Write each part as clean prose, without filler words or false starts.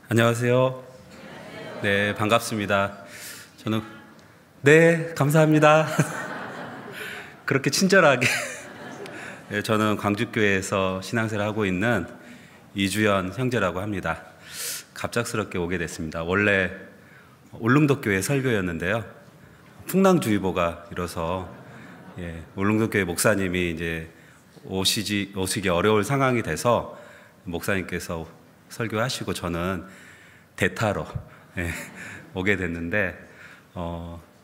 안녕하세요. 네, 반갑습니다. 저는, 네, 감사합니다. 그렇게 친절하게. 네, 저는 광주교회에서 신앙생활을 하고 있는 이주연 형제라고 합니다. 갑작스럽게 오게 됐습니다. 원래 울릉도교회 설교였는데요. 풍랑주의보가 일어서 울릉도교회 목사님이 이제 오시기 어려울 상황이 돼서 목사님께서 설교하시고 저는 대타로 오게 됐는데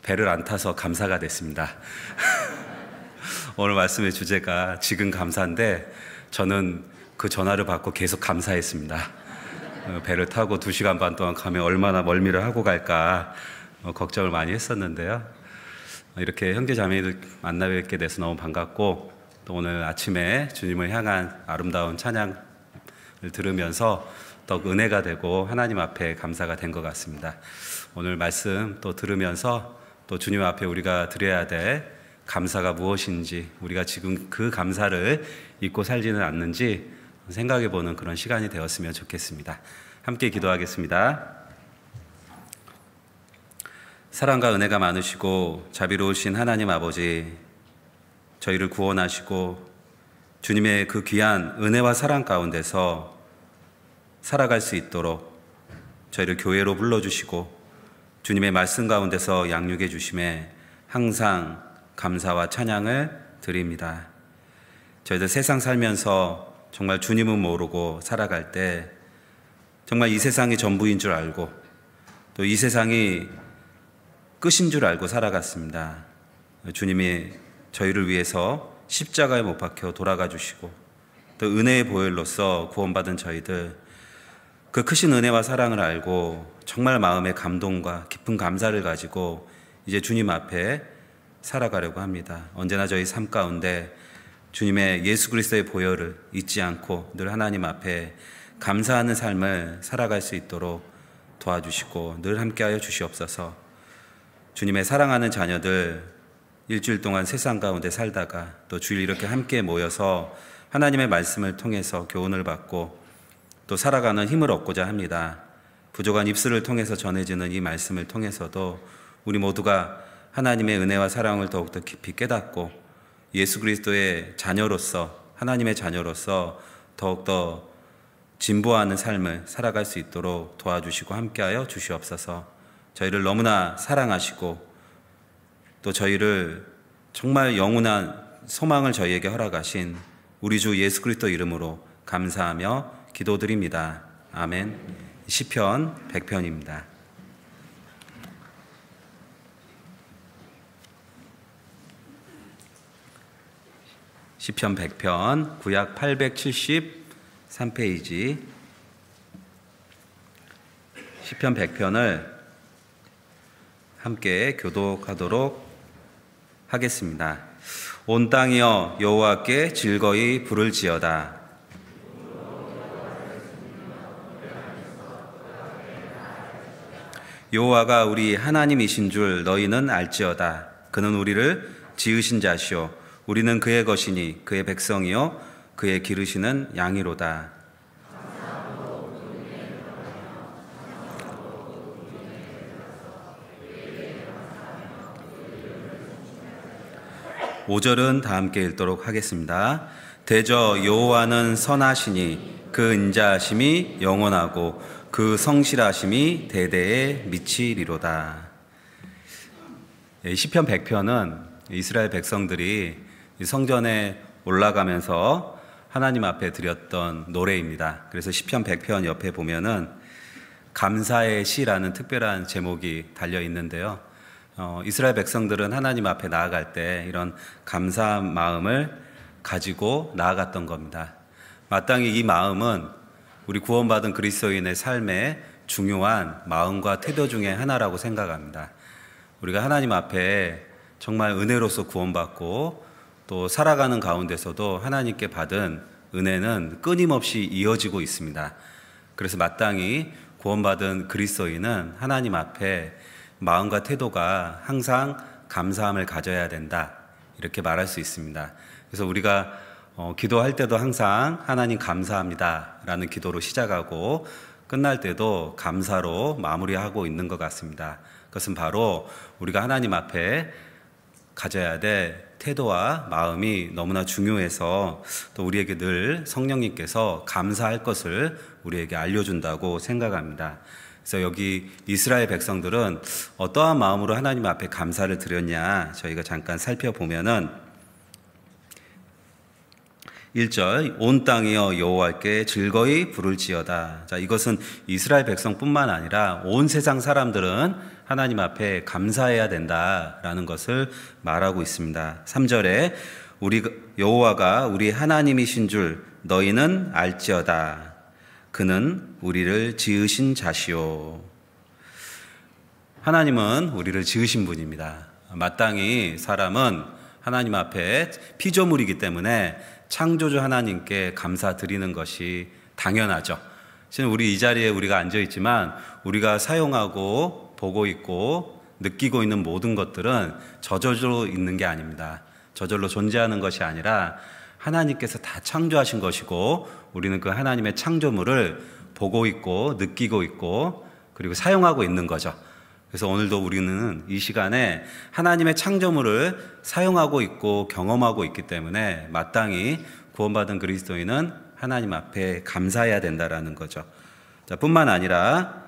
배를 안 타서 감사가 됐습니다. 오늘 말씀의 주제가 지금 감사인데 저는 그 전화를 받고 계속 감사했습니다. 배를 타고 2시간 반 동안 가면 얼마나 멀미를 하고 갈까 걱정을 많이 했었는데요. 이렇게 형제 자매들 만나 뵙게 돼서 너무 반갑고, 또 오늘 아침에 주님을 향한 아름다운 찬양을 들으면서 더욱 은혜가 되고 하나님 앞에 감사가 된 것 같습니다. 오늘 말씀 또 들으면서 또 주님 앞에 우리가 드려야 될 감사가 무엇인지, 우리가 지금 그 감사를 잊고 살지는 않는지 생각해 보는 그런 시간이 되었으면 좋겠습니다. 함께 기도하겠습니다. 사랑과 은혜가 많으시고 자비로우신 하나님 아버지, 저희를 구원하시고 주님의 그 귀한 은혜와 사랑 가운데서 살아갈 수 있도록 저희를 교회로 불러주시고 주님의 말씀 가운데서 양육해 주심에 항상 감사와 찬양을 드립니다. 저희들 세상 살면서 정말 주님은 모르고 살아갈 때 정말 이 세상이 전부인 줄 알고 또 이 세상이 끝인 줄 알고 살아갔습니다. 주님이 저희를 위해서 십자가에 못 박혀 돌아가 주시고 또 은혜의 보혈로서 구원받은 저희들, 그 크신 은혜와 사랑을 알고 정말 마음의 감동과 깊은 감사를 가지고 이제 주님 앞에 살아가려고 합니다. 언제나 저희 삶 가운데 주님의 예수 그리스도의 보혈을 잊지 않고 늘 하나님 앞에 감사하는 삶을 살아갈 수 있도록 도와주시고 늘 함께하여 주시옵소서. 주님의 사랑하는 자녀들 일주일 동안 세상 가운데 살다가 또 주일 이렇게 함께 모여서 하나님의 말씀을 통해서 교훈을 받고 또 살아가는 힘을 얻고자 합니다. 부족한 입술을 통해서 전해지는 이 말씀을 통해서도 우리 모두가 하나님의 은혜와 사랑을 더욱더 깊이 깨닫고 예수 그리스도의 자녀로서, 하나님의 자녀로서 더욱더 진보하는 삶을 살아갈 수 있도록 도와주시고 함께하여 주시옵소서. 저희를 너무나 사랑하시고 또 저희를 정말 영원한 소망을 저희에게 허락하신 우리 주 예수 그리스도 이름으로 감사하며 기도드립니다. 아멘. 시편 100편입니다. 시편 100편, 구약 873페이지. 시편 100편을 함께 교독하도록 하겠습니다. 온 땅이여 여호와께 즐거이 부를지어다. 여호와가 우리 하나님이신 줄 너희는 알지어다. 그는 우리를 지으신 자시오. 우리는 그의 것이니 그의 백성이요 그의 기르시는 양이로다. 5절은 다 함께 읽도록 하겠습니다. 대저 여호와는 선하시니 그 인자하심이 영원하고 그 성실하심이 대대에 미치리로다. 시편 100편은 이스라엘 백성들이 성전에 올라가면서 하나님 앞에 드렸던 노래입니다. 그래서 시편 100편 옆에 보면은 감사의 시라는 특별한 제목이 달려 있는데요. 이스라엘 백성들은 하나님 앞에 나아갈 때 이런 감사한 마음을 가지고 나아갔던 겁니다. 마땅히 이 마음은 우리 구원받은 그리스도인의 삶의 중요한 마음과 태도 중에 하나라고 생각합니다. 우리가 하나님 앞에 정말 은혜로서 구원받고 또 살아가는 가운데서도 하나님께 받은 은혜는 끊임없이 이어지고 있습니다. 그래서 마땅히 구원받은 그리스도인은 하나님 앞에 마음과 태도가 항상 감사함을 가져야 된다, 이렇게 말할 수 있습니다. 그래서 우리가 기도할 때도 항상 하나님 감사합니다 라는 기도로 시작하고 끝날 때도 감사로 마무리하고 있는 것 같습니다. 그것은 바로 우리가 하나님 앞에 가져야 될 태도와 마음이 너무나 중요해서 또 우리에게 늘 성령님께서 감사할 것을 우리에게 알려준다고 생각합니다. 그래서 여기 이스라엘 백성들은 어떠한 마음으로 하나님 앞에 감사를 드렸냐 저희가 잠깐 살펴보면은 1절 온 땅이여 여호와께 즐거이 부를지어다. 자, 이것은 이스라엘 백성뿐만 아니라 온 세상 사람들은 하나님 앞에 감사해야 된다라는 것을 말하고 있습니다. 3절에 우리 여호와가 우리 하나님이신 줄 너희는 알지어다. 그는 우리를 지으신 자시오. 하나님은 우리를 지으신 분입니다. 마땅히 사람은 하나님 앞에 피조물이기 때문에 창조주 하나님께 감사드리는 것이 당연하죠. 지금 우리 이 자리에 우리가 앉아 있지만 우리가 사용하고 보고 있고 느끼고 있는 모든 것들은 저절로 있는 게 아닙니다. 저절로 존재하는 것이 아니라 하나님께서 다 창조하신 것이고 우리는 그 하나님의 창조물을 보고 있고 느끼고 있고 그리고 사용하고 있는 거죠. 그래서 오늘도 우리는 이 시간에 하나님의 창조물을 사용하고 있고 경험하고 있기 때문에 마땅히 구원받은 그리스도인은 하나님 앞에 감사해야 된다라는 거죠. 자, 뿐만 아니라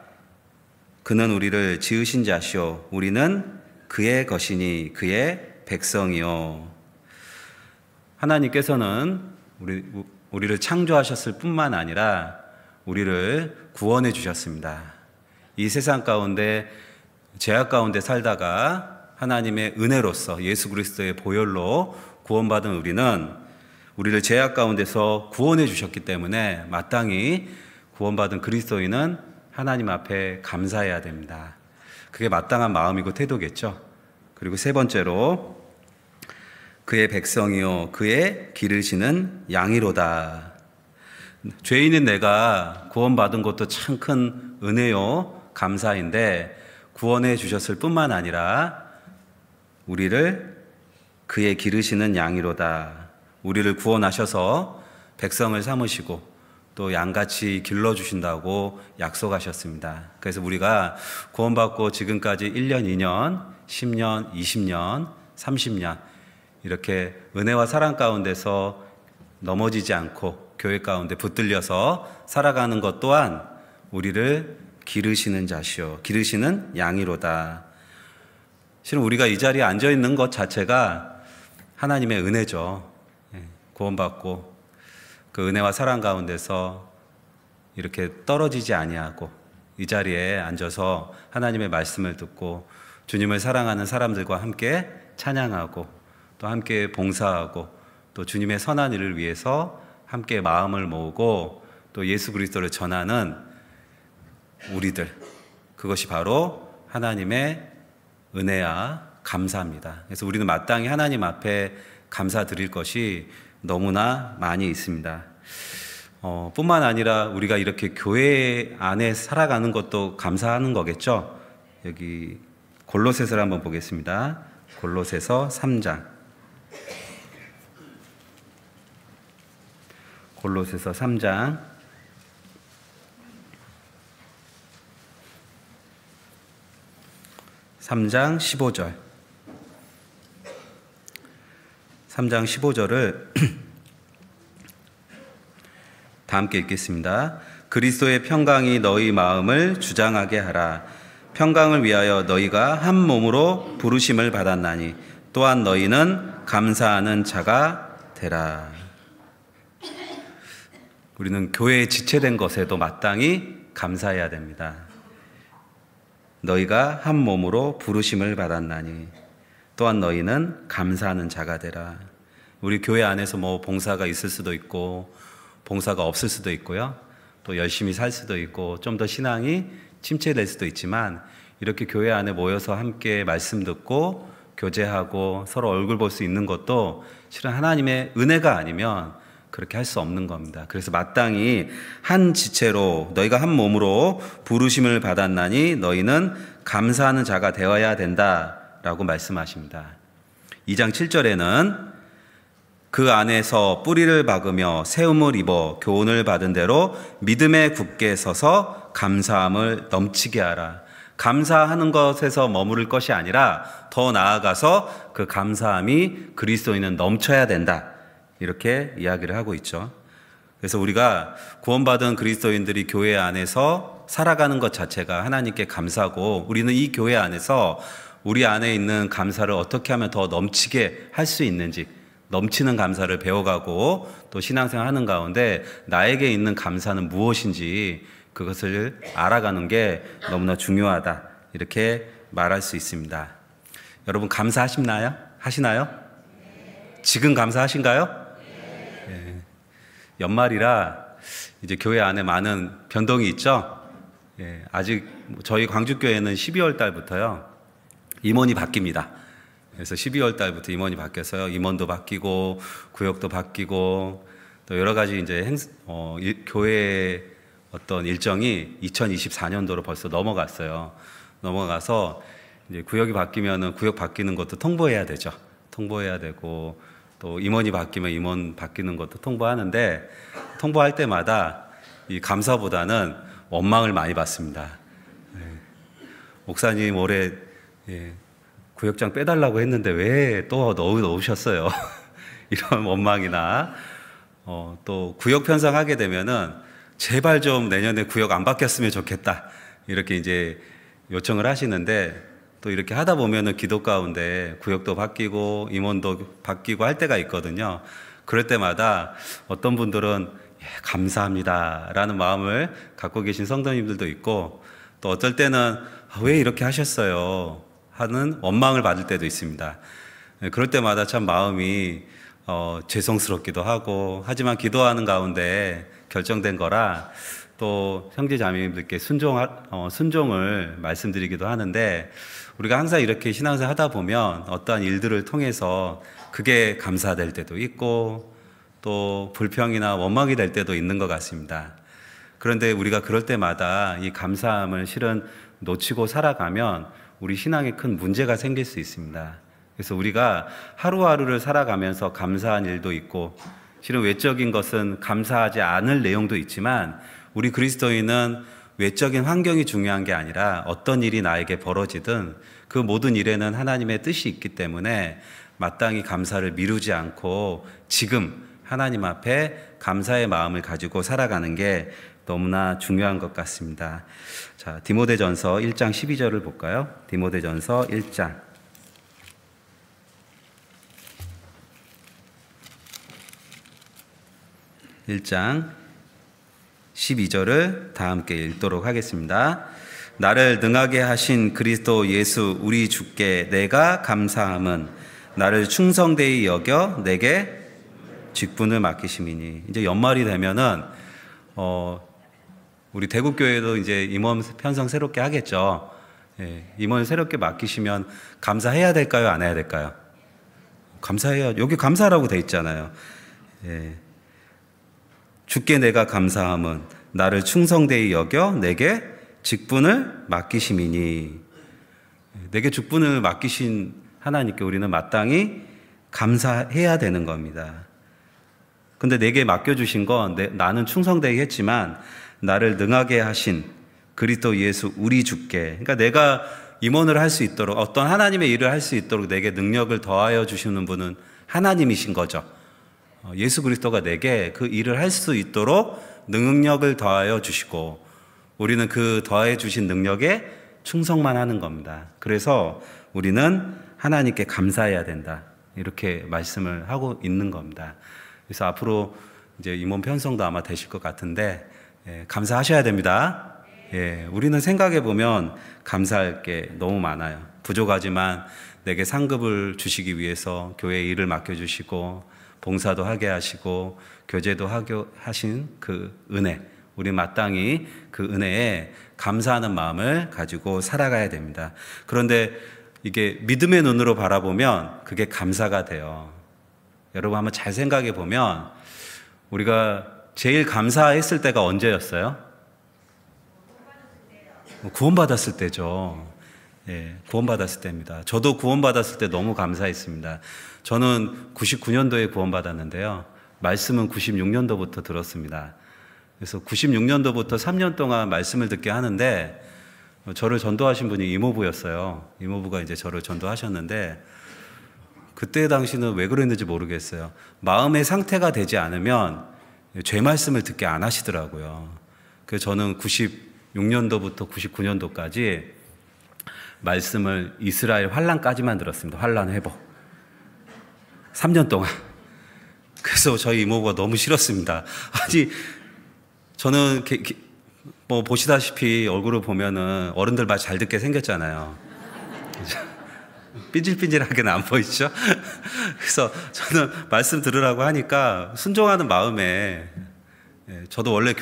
그는 우리를 지으신 자시오. 우리는 그의 것이니 그의 백성이요. 하나님께서는 우리를 창조하셨을 뿐만 아니라 우리를 구원해 주셨습니다. 이 세상 가운데 죄악 가운데 살다가 하나님의 은혜로서 예수 그리스도의 보혈로 구원받은 우리를 죄악 가운데서 구원해 주셨기 때문에 마땅히 구원받은 그리스도인은 하나님 앞에 감사해야 됩니다. 그게 마땅한 마음이고 태도겠죠. 그리고 세 번째로 그의 백성이요 그의 기르시는 양이로다. 죄인인 내가 구원받은 것도 참 큰 은혜요 감사인데 구원해 주셨을 뿐만 아니라 우리를 그의 기르시는 양이로다. 우리를 구원하셔서 백성을 삼으시고 또 양같이 길러주신다고 약속하셨습니다. 그래서 우리가 구원받고 지금까지 1년, 2년, 10년, 20년, 30년 이렇게 은혜와 사랑 가운데서 넘어지지 않고 교회 가운데 붙들려서 살아가는 것 또한 우리를 기르시는 자시오. 기르시는 양이로다. 실은 우리가 이 자리에 앉아 있는 것 자체가 하나님의 은혜죠. 구원받고 그 은혜와 사랑 가운데서 이렇게 떨어지지 아니하고 이 자리에 앉아서 하나님의 말씀을 듣고 주님을 사랑하는 사람들과 함께 찬양하고 또 함께 봉사하고 또 주님의 선한 일을 위해서 함께 마음을 모으고 또 예수 그리스도를 전하는 우리들, 그것이 바로 하나님의 은혜와 감사입니다. 그래서 우리는 마땅히 하나님 앞에 감사드릴 것이 너무나 많이 있습니다. 뿐만 아니라 우리가 이렇게 교회 안에 살아가는 것도 감사하는 거겠죠. 여기 골로새서를 한번 보겠습니다. 골로새서 3장. 골로새서 3장 3장 15절 3장 15절을 다 함께 읽겠습니다. 그리스도의 평강이 너희 마음을 주장하게 하라. 평강을 위하여 너희가 한 몸으로 부르심을 받았나니 또한 너희는 감사하는 자가 되라. 우리는 교회에 지체된 것에도 마땅히 감사해야 됩니다. 너희가 한 몸으로 부르심을 받았나니 또한 너희는 감사하는 자가 되라. 우리 교회 안에서 뭐 봉사가 있을 수도 있고 봉사가 없을 수도 있고요. 또 열심히 살 수도 있고 좀 더 신앙이 침체될 수도 있지만 이렇게 교회 안에 모여서 함께 말씀 듣고 교제하고 서로 얼굴 볼 수 있는 것도 실은 하나님의 은혜가 아니면 그렇게 할 수 없는 겁니다. 그래서 마땅히 한 지체로 너희가 한 몸으로 부르심을 받았나니 너희는 감사하는 자가 되어야 된다라고 말씀하십니다. 2장 7절에는 그 안에서 뿌리를 박으며 세움을 입어 교훈을 받은 대로 믿음에 굳게 서서 감사함을 넘치게 하라. 감사하는 것에서 머무를 것이 아니라 더 나아가서 그 감사함이 그리스도인은 넘쳐야 된다. 이렇게 이야기를 하고 있죠. 그래서 우리가 구원받은 그리스도인들이 교회 안에서 살아가는 것 자체가 하나님께 감사고, 우리는 이 교회 안에서 우리 안에 있는 감사를 어떻게 하면 더 넘치게 할 수 있는지, 넘치는 감사를 배워가고 또 신앙생활 하는 가운데 나에게 있는 감사는 무엇인지 그것을 알아가는 게 너무나 중요하다, 이렇게 말할 수 있습니다. 여러분 감사하시나요? 하시나요? 지금 감사하신가요? 네. 연말이라 이제 교회 안에 많은 변동이 있죠. 예, 아직 저희 광주교회는 12월 달부터요 임원이 바뀝니다. 그래서 12월 달부터 임원이 바뀌어서요, 임원도 바뀌고 구역도 바뀌고 또 여러 가지 이제 교회 어떤 일정이 2024년도로 벌써 넘어갔어요. 넘어가서 이제 구역이 바뀌면은 구역 바뀌는 것도 통보해야 되죠. 통보해야 되고 또 임원이 바뀌면 임원 바뀌는 것도 통보하는데, 통보할 때마다 이 감사보다는 원망을 많이 받습니다. 네. 목사님 올해 구역장 빼달라고 했는데 왜 또 넣으셨어요? 이런 원망이나 또 구역 편성하게 되면은 제발 좀 내년에 구역 안 바뀌었으면 좋겠다, 이렇게 이제 요청을 하시는데, 또 이렇게 하다 보면은 기도 가운데 구역도 바뀌고 임원도 바뀌고 할 때가 있거든요. 그럴 때마다 어떤 분들은 감사합니다 라는 마음을 갖고 계신 성도님들도 있고, 또 어떨 때는 왜 이렇게 하셨어요 하는 원망을 받을 때도 있습니다. 그럴 때마다 참 마음이 죄송스럽기도 하고, 하지만 기도하는 가운데 결정된 거라 또 형제 자매님들께 순종을 말씀드리기도 하는데, 우리가 항상 이렇게 신앙생활 하다 보면 어떠한 일들을 통해서 그게 감사될 때도 있고 또 불평이나 원망이 될 때도 있는 것 같습니다. 그런데 우리가 그럴 때마다 이 감사함을 실은 놓치고 살아가면 우리 신앙에 큰 문제가 생길 수 있습니다. 그래서 우리가 하루하루를 살아가면서 감사한 일도 있고, 실은 외적인 것은 감사하지 않을 내용도 있지만, 우리 그리스도인은 외적인 환경이 중요한 게 아니라 어떤 일이 나에게 벌어지든 그 모든 일에는 하나님의 뜻이 있기 때문에 마땅히 감사를 미루지 않고 지금 하나님 앞에 감사의 마음을 가지고 살아가는 게 너무나 중요한 것 같습니다. 자, 디모데전서 1장 12절을 볼까요? 디모데전서 1장 12절을 다 함께 읽도록 하겠습니다. 나를 능하게 하신 그리스도 예수 우리 주께 내가 감사함은 나를 충성되이 여겨 내게 직분을 맡기심이니. 이제 연말이 되면은 우리 대구교회도 이제 임원 편성 새롭게 하겠죠. 예, 임원 새롭게 맡기시면 감사해야 될까요? 안 해야 될까요? 감사해야, 여기 감사라고 돼 있잖아요. 예. 주께 내가 감사함은 나를 충성되이 여겨 내게 직분을 맡기심이니. 내게 직분을 맡기신 하나님께 우리는 마땅히 감사해야 되는 겁니다. 근데 내게 맡겨주신 건 나는 충성되게 했지만 나를 능하게 하신 그리스도 예수 우리 주께, 그러니까 내가 임원을 할 수 있도록, 어떤 하나님의 일을 할 수 있도록 내게 능력을 더하여 주시는 분은 하나님이신 거죠. 예수 그리스도가 내게 그 일을 할 수 있도록 능력을 더하여 주시고, 우리는 그 더해 주신 능력에 충성만 하는 겁니다. 그래서 우리는 하나님께 감사해야 된다, 이렇게 말씀을 하고 있는 겁니다. 그래서 앞으로 이제 임원 편성도 아마 되실 것 같은데, 감사하셔야 됩니다. 우리는 생각해 보면 감사할 게 너무 많아요. 부족하지만 내게 상급을 주시기 위해서 교회에 일을 맡겨주시고 봉사도 하게 하시고 교제도 하게 하신 그 은혜, 우리 마땅히 그 은혜에 감사하는 마음을 가지고 살아가야 됩니다. 그런데 이게 믿음의 눈으로 바라보면 그게 감사가 돼요. 여러분 한번 잘 생각해 보면 우리가 제일 감사했을 때가 언제였어요? 구원받았을 때죠. 구원받았을 때입니다. 저도 구원받았을 때 너무 감사했습니다. 저는 99년도에 구원받았는데요. 말씀은 96년도부터 들었습니다. 그래서 96년도부터 3년 동안 말씀을 듣게 하는데 저를 전도하신 분이 이모부였어요. 이모부가 이제 저를 전도하셨는데 그때 당시는 왜 그랬는지 모르겠어요. 마음의 상태가 되지 않으면 죄 말씀을 듣게 안 하시더라고요. 그래서 저는 96년도부터 99년도까지 말씀을 이스라엘 환란까지만 들었습니다. 환란 회복. 3년 동안. 그래서 저희 이모부가 너무 싫었습니다. 아니, 저는 뭐 보시다시피 얼굴을 보면은 어른들 말 잘 듣게 생겼잖아요. 삐질삐질하게는 안 보이죠? 그래서 저는 말씀 들으라고 하니까 순종하는 마음에, 저도 원래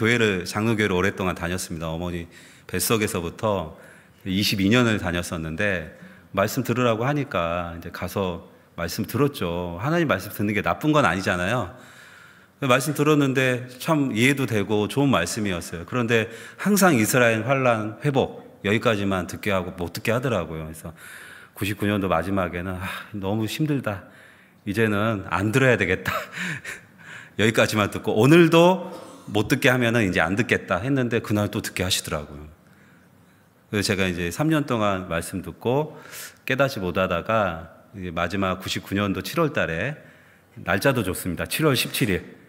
장로교회를 오랫동안 다녔습니다. 어머니 뱃속에서부터 22년을 다녔었는데 말씀 들으라고 하니까 이제 가서 말씀 들었죠. 하나님 말씀 듣는 게 나쁜 건 아니잖아요. 말씀 들었는데 참 이해도 되고 좋은 말씀이었어요. 그런데 항상 이스라엘 환란 회복 여기까지만 듣게 하고 못 듣게 하더라고요. 그래서 99년도 마지막에는 너무 힘들다. 이제는 안 들어야 되겠다. 여기까지만 듣고 오늘도 못 듣게 하면은 이제 안 듣겠다 했는데 그날 또 듣게 하시더라고요. 그래서 제가 이제 3년 동안 말씀 듣고 깨닫지 못하다가 이제 마지막 99년도 7월 달에 날짜도 좋습니다. 7월 17일.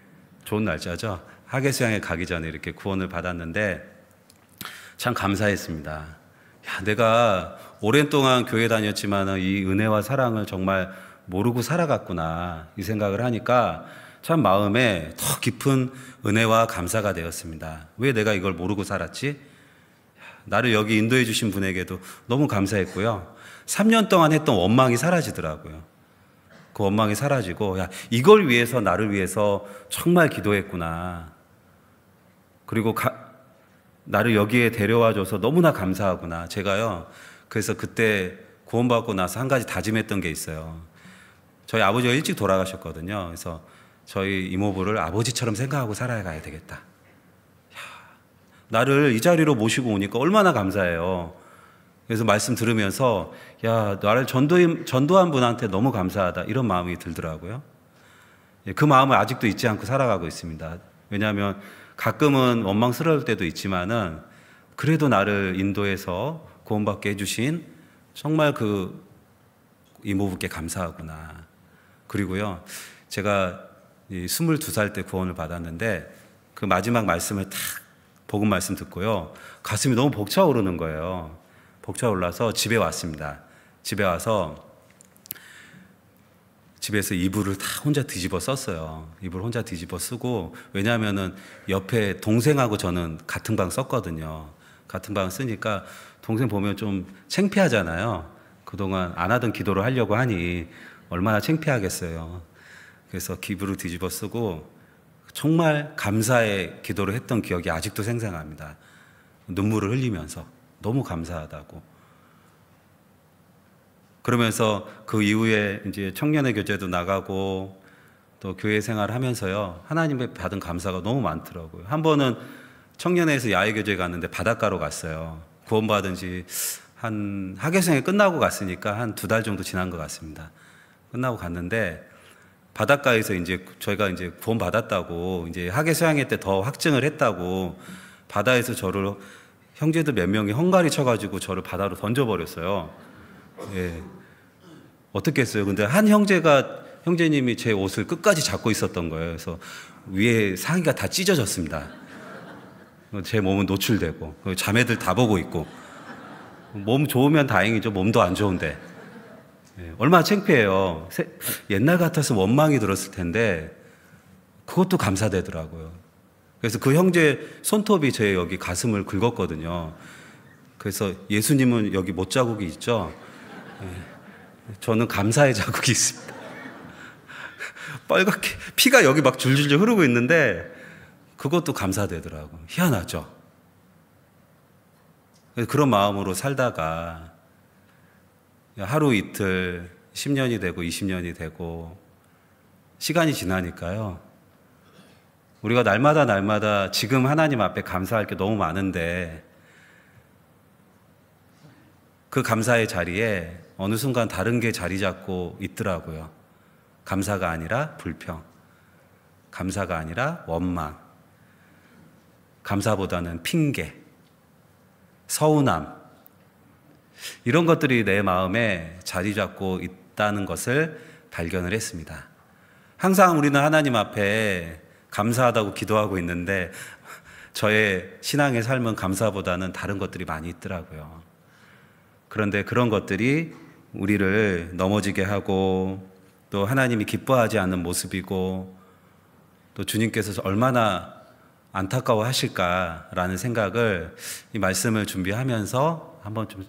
좋은 날짜죠. 하계수양에 가기 전에 이렇게 구원을 받았는데 참 감사했습니다. 야, 내가 오랜 동안 교회 다녔지만 이 은혜와 사랑을 정말 모르고 살아갔구나 이 생각을 하니까 참 마음에 더 깊은 은혜와 감사가 되었습니다. 왜 내가 이걸 모르고 살았지? 나를 여기 인도해 주신 분에게도 너무 감사했고요. 3년 동안 했던 원망이 사라지더라고요. 그 원망이 사라지고 이걸 위해서 나를 위해서 정말 기도했구나. 그리고 나를 여기에 데려와줘서 너무나 감사하구나. 제가요. 그래서 그때 구원받고 나서 한 가지 다짐했던 게 있어요. 저희 아버지가 일찍 돌아가셨거든요. 그래서 저희 이모부를 아버지처럼 생각하고 살아가야 되겠다. 나를 이 자리로 모시고 오니까 얼마나 감사해요. 그래서 말씀 들으면서 나를 전도한 분한테 너무 감사하다 이런 마음이 들더라고요. 그 마음을 아직도 잊지 않고 살아가고 있습니다. 왜냐하면 가끔은 원망스러울 때도 있지만은 그래도 나를 인도해서 구원받게 해주신 정말 그 이모부께 감사하구나. 그리고요, 제가 22살 때 구원을 받았는데 그 마지막 말씀을 딱 복음 말씀 듣고요, 가슴이 너무 벅차오르는 거예요. 벅차올라서 집에 왔습니다. 집에 와서 집에서 이불을 다 혼자 뒤집어 썼어요. 이불 혼자 뒤집어 쓰고, 왜냐하면은 옆에 동생하고 저는 같은 방 썼거든요. 같은 방 쓰니까 동생 보면 좀 창피하잖아요. 그동안 안 하던 기도를 하려고 하니 얼마나 창피하겠어요. 그래서 이불을 뒤집어 쓰고 정말 감사의 기도를 했던 기억이 아직도 생생합니다. 눈물을 흘리면서 너무 감사하다고. 그러면서 그 이후에 이제 청년의 교제도 나가고 또 교회 생활을 하면서요, 하나님의 받은 감사가 너무 많더라고요. 한 번은 청년회에서 야외 교제 갔는데 바닷가로 갔어요. 구원받은 지 한 하계생이 끝나고 갔으니까 한 2달 정도 지난 것 같습니다. 끝나고 갔는데 바닷가에서 이제 저희가 이제 구원받았다고, 이제 하계수양회 때 더 확증을 했다고 바다에서 저를 형제들 몇 명이 헝가리 쳐가지고 저를 바다로 던져버렸어요. 예. 어떻게 했어요? 근데 한 형제님이 제 옷을 끝까지 잡고 있었던 거예요. 그래서 위에 상의가 다 찢어졌습니다. 제 몸은 노출되고, 자매들 다 보고 있고. 몸 좋으면 다행이죠. 몸도 안 좋은데. 예. 얼마나 창피해요. 옛날 같아서 원망이 들었을 텐데, 그것도 감사되더라고요. 그래서 그 형제 손톱이 제 여기 가슴을 긁었거든요. 그래서 예수님은 여기 못 자국이 있죠. 저는 감사의 자국이 있습니다. 빨갛게 피가 여기 막 줄줄줄 흐르고 있는데 그것도 감사되더라고요. 희한하죠. 그런 마음으로 살다가 하루 이틀 10년이 되고 20년이 되고 시간이 지나니까요, 우리가 날마다 지금 하나님 앞에 감사할 게 너무 많은데 그 감사의 자리에 어느 순간 다른 게 자리 잡고 있더라고요. 감사가 아니라 불평, 감사가 아니라 원망. 감사보다는 핑계, 서운함, 이런 것들이 내 마음에 자리 잡고 있다는 것을 발견을 했습니다. 항상 우리는 하나님 앞에 감사하다고 기도하고 있는데 저의 신앙의 삶은 감사보다는 다른 것들이 많이 있더라고요. 그런데 그런 것들이 우리를 넘어지게 하고 또 하나님이 기뻐하지 않는 모습이고 또 주님께서 얼마나 안타까워 하실까라는 생각을 이 말씀을 준비하면서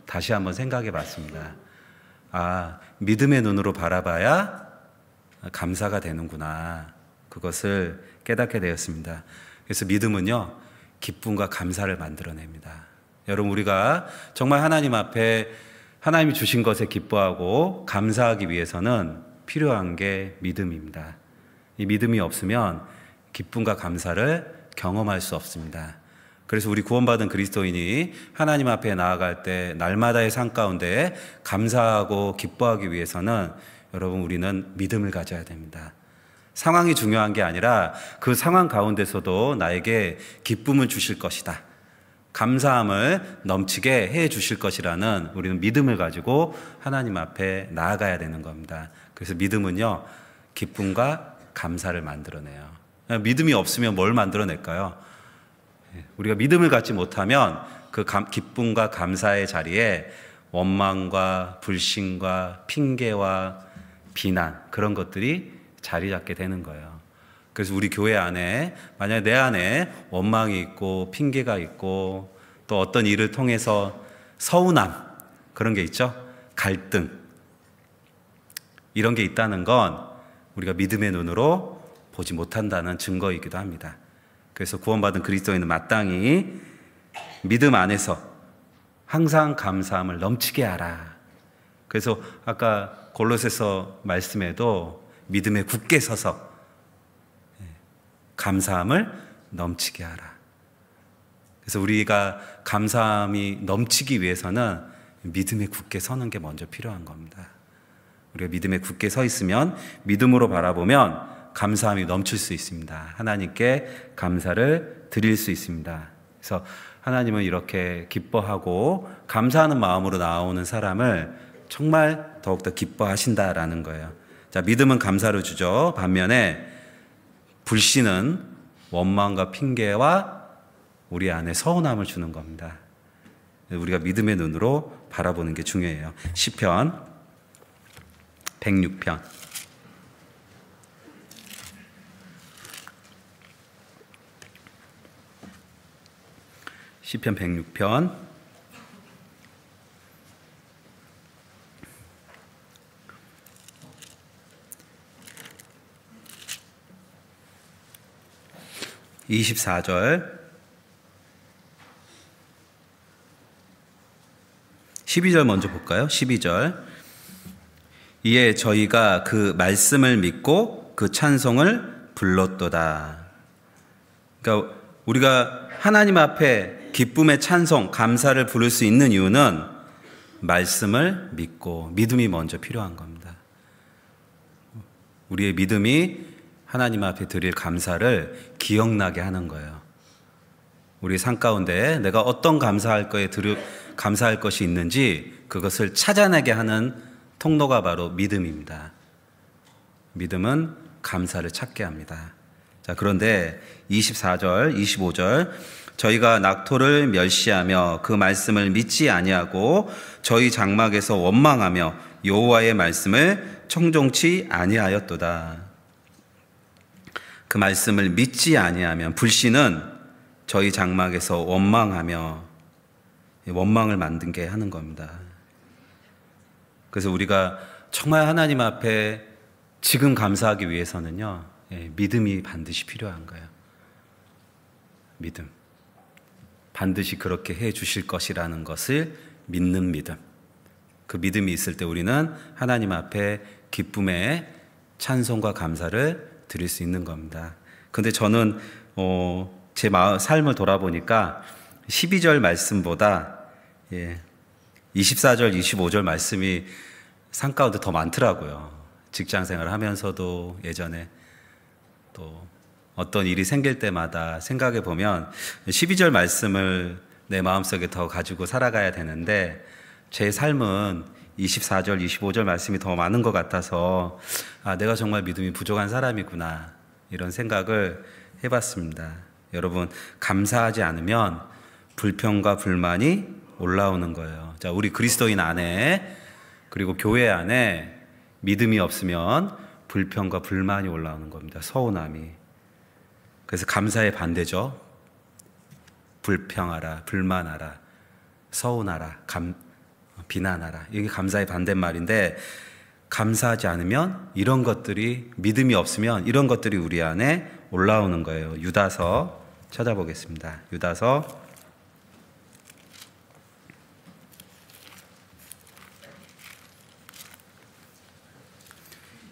다시 한번 생각해 봤습니다. 믿음의 눈으로 바라봐야 감사가 되는구나. 그것을 깨닫게 되었습니다. 그래서 믿음은요, 기쁨과 감사를 만들어냅니다. 여러분, 우리가 정말 하나님 앞에 하나님이 주신 것에 기뻐하고 감사하기 위해서는 필요한 게 믿음입니다. 이 믿음이 없으면 기쁨과 감사를 경험할 수 없습니다. 그래서 우리 구원받은 그리스도인이 하나님 앞에 나아갈 때 날마다의 삶 가운데 감사하고 기뻐하기 위해서는 여러분, 우리는 믿음을 가져야 됩니다. 상황이 중요한 게 아니라 그 상황 가운데서도 나에게 기쁨을 주실 것이다, 감사함을 넘치게 해 주실 것이라는 우리는 믿음을 가지고 하나님 앞에 나아가야 되는 겁니다. 그래서 믿음은요, 기쁨과 감사를 만들어내요. 믿음이 없으면 뭘 만들어낼까요? 우리가 믿음을 갖지 못하면 그 기쁨과 감사의 자리에 원망과 불신과 핑계와 비난, 그런 것들이 자리 잡게 되는 거예요. 그래서 우리 교회 안에 만약에 내 안에 원망이 있고 핑계가 있고 또 어떤 일을 통해서 서운함, 그런 게 있죠. 갈등, 이런 게 있다는 건 우리가 믿음의 눈으로 보지 못한다는 증거이기도 합니다. 그래서 구원받은 그리스도인은 마땅히 믿음 안에서 항상 감사함을 넘치게 하라. 그래서 아까 골로새서 말씀에도 믿음에 굳게 서서 감사함을 넘치게 하라. 그래서 우리가 감사함이 넘치기 위해서는 믿음에 굳게 서는 게 먼저 필요한 겁니다. 우리가 믿음에 굳게 서 있으면, 믿음으로 바라보면 감사함이 넘칠 수 있습니다. 하나님께 감사를 드릴 수 있습니다. 그래서 하나님은 이렇게 기뻐하고 감사하는 마음으로 나오는 사람을 정말 더욱더 기뻐하신다라는 거예요. 자, 믿음은 감사를 주죠. 반면에 불신은 원망과 핑계와 우리 안에 서운함을 주는 겁니다. 우리가 믿음의 눈으로 바라보는 게 중요해요. 시편 106편. 시편 106편 24절 12절 먼저 볼까요? 12절. 이에 저희가 그 말씀을 믿고 그 찬송을 불렀도다. 그러니까 우리가 하나님 앞에 기쁨의 찬송, 감사를 부를 수 있는 이유는 말씀을 믿고, 믿음이 먼저 필요한 겁니다. 우리의 믿음이 하나님 앞에 드릴 감사를 기억나게 하는 거예요. 우리 삶 가운데 내가 어떤 감사할 것이 있는지 그것을 찾아내게 하는 통로가 바로 믿음입니다. 믿음은 감사를 찾게 합니다. 자, 그런데 24절, 25절, 저희가 낙토를 멸시하며 그 말씀을 믿지 아니하고 저희 장막에서 원망하며 여호와의 말씀을 청종치 아니하였도다. 그 말씀을 믿지 아니하면, 불신은 저희 장막에서 원망하며, 원망을 만든 게 하는 겁니다. 그래서 우리가 정말 하나님 앞에 지금 감사하기 위해서는요, 믿음이 반드시 필요한 거예요. 믿음. 반드시 그렇게 해 주실 것이라는 것을 믿는 믿음. 그 믿음이 있을 때 우리는 하나님 앞에 기쁨의 찬송과 감사를 드릴 수 있는 겁니다. 근데 저는 제 삶을 돌아보니까 12절 말씀보다 24절, 25절 말씀이 삶 가운데 더 많더라고요. 직장 생활을 하면서도, 예전에 또 어떤 일이 생길 때마다 생각해 보면 12절 말씀을 내 마음속에 더 가지고 살아가야 되는데 제 삶은 24절, 25절 말씀이 더 많은 것 같아서 내가 정말 믿음이 부족한 사람이구나 이런 생각을 해봤습니다. 여러분, 감사하지 않으면 불평과 불만이 올라오는 거예요. 자, 우리 그리스도인 안에 그리고 교회 안에 믿음이 없으면 불평과 불만이 올라오는 겁니다. 서운함이. 그래서 감사의 반대죠. 불평하라, 불만하라, 서운하라, 비난하라. 이게 감사의 반대말인데 감사하지 않으면 이런 것들이 믿음이 없으면 이런 것들이 우리 안에 올라오는 거예요. 유다서 찾아보겠습니다. 유다서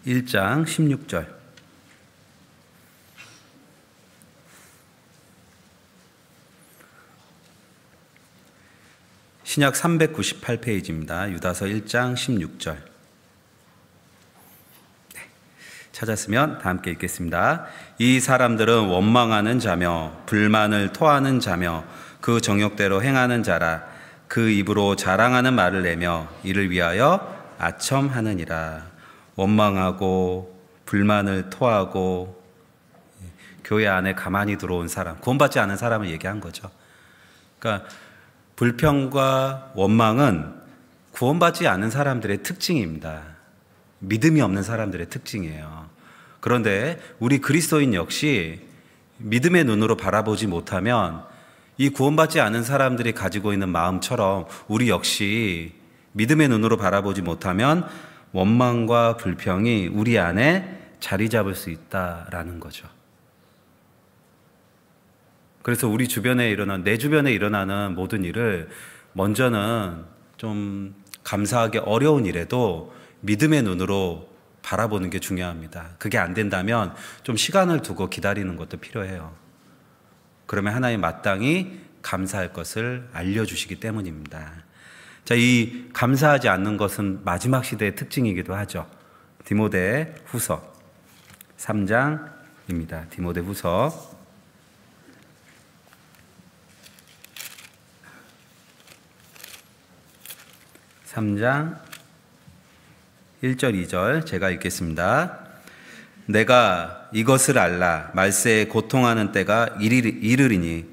1장 16절. 신약 398페이지입니다. 유다서 1장 16절. 찾았으면 다 함께 읽겠습니다. 이 사람들은 원망하는 자며 불만을 토하는 자며 그 정욕대로 행하는 자라. 그 입으로 자랑하는 말을 내며 이를 위하여 아첨하느니라. 원망하고 불만을 토하고 교회 안에 가만히 들어온 사람, 구원받지 않은 사람을 얘기한 거죠. 그러니까 불평과 원망은 구원받지 않은 사람들의 특징입니다. 믿음이 없는 사람들의 특징이에요. 그런데 우리 그리스도인 역시 믿음의 눈으로 바라보지 못하면 이 구원받지 않은 사람들이 가지고 있는 마음처럼 우리 역시 믿음의 눈으로 바라보지 못하면 원망과 불평이 우리 안에 자리 잡을 수 있다라는 거죠. 그래서 우리 주변에 내 주변에 일어나는 모든 일을 먼저는 좀 감사하기 어려운 일에도 믿음의 눈으로 바라보는 게 중요합니다. 그게 안 된다면 좀 시간을 두고 기다리는 것도 필요해요. 그러면 하나님 마땅히 감사할 것을 알려주시기 때문입니다. 자, 이 감사하지 않는 것은 마지막 시대의 특징이기도 하죠. 디모데 후서 3장입니다. 디모데 후서 3장 1절 2절 제가 읽겠습니다. 내가 이것을 알라 말세에 고통하는 때가 이르리니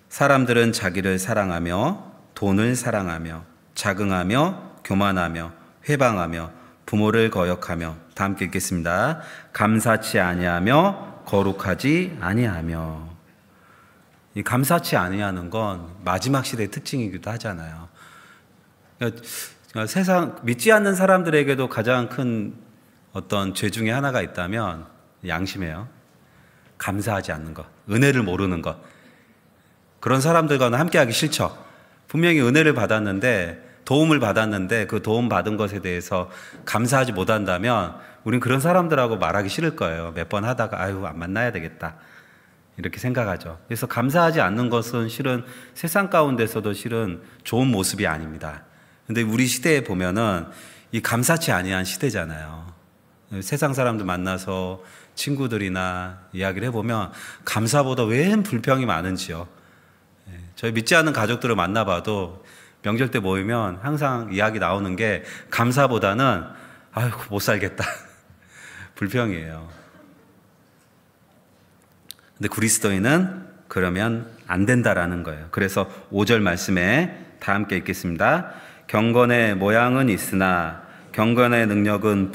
사람들은 자기를 사랑하며 돈을 사랑하며 자긍하며 교만하며 회방하며 부모를 거역하며 다 함께 읽겠습니다. 감사치 아니하며 거룩하지 아니하며. 이 감사치 아니하는 건 마지막 시대의 특징이기도 하잖아요. 그러니까 세상 믿지 않는 사람들에게도 가장 큰 어떤 죄 중에 하나가 있다면 양심이에요. 감사하지 않는 것, 은혜를 모르는 것. 그런 사람들과는 함께하기 싫죠. 분명히 은혜를 받았는데 도움을 받았는데 그 도움 받은 것에 대해서 감사하지 못한다면 우린 그런 사람들하고 말하기 싫을 거예요. 몇 번 하다가 아유 안 만나야 되겠다 이렇게 생각하죠. 그래서 감사하지 않는 것은 실은 세상 가운데서도 실은 좋은 모습이 아닙니다. 근데 우리 시대에 보면은 이 감사치 아니한 시대잖아요. 세상 사람들 만나서 친구들이나 이야기를 해보면 감사보다 웬 불평이 많은지요. 저희 믿지 않는 가족들을 만나봐도 명절 때 모이면 항상 이야기 나오는 게 감사보다는 아이고 못 살겠다 불평이에요. 근데 그리스도인은 그러면 안 된다라는 거예요. 그래서 5절 말씀에 다 함께 읽겠습니다. 경건의 모양은 있으나 경건의 능력은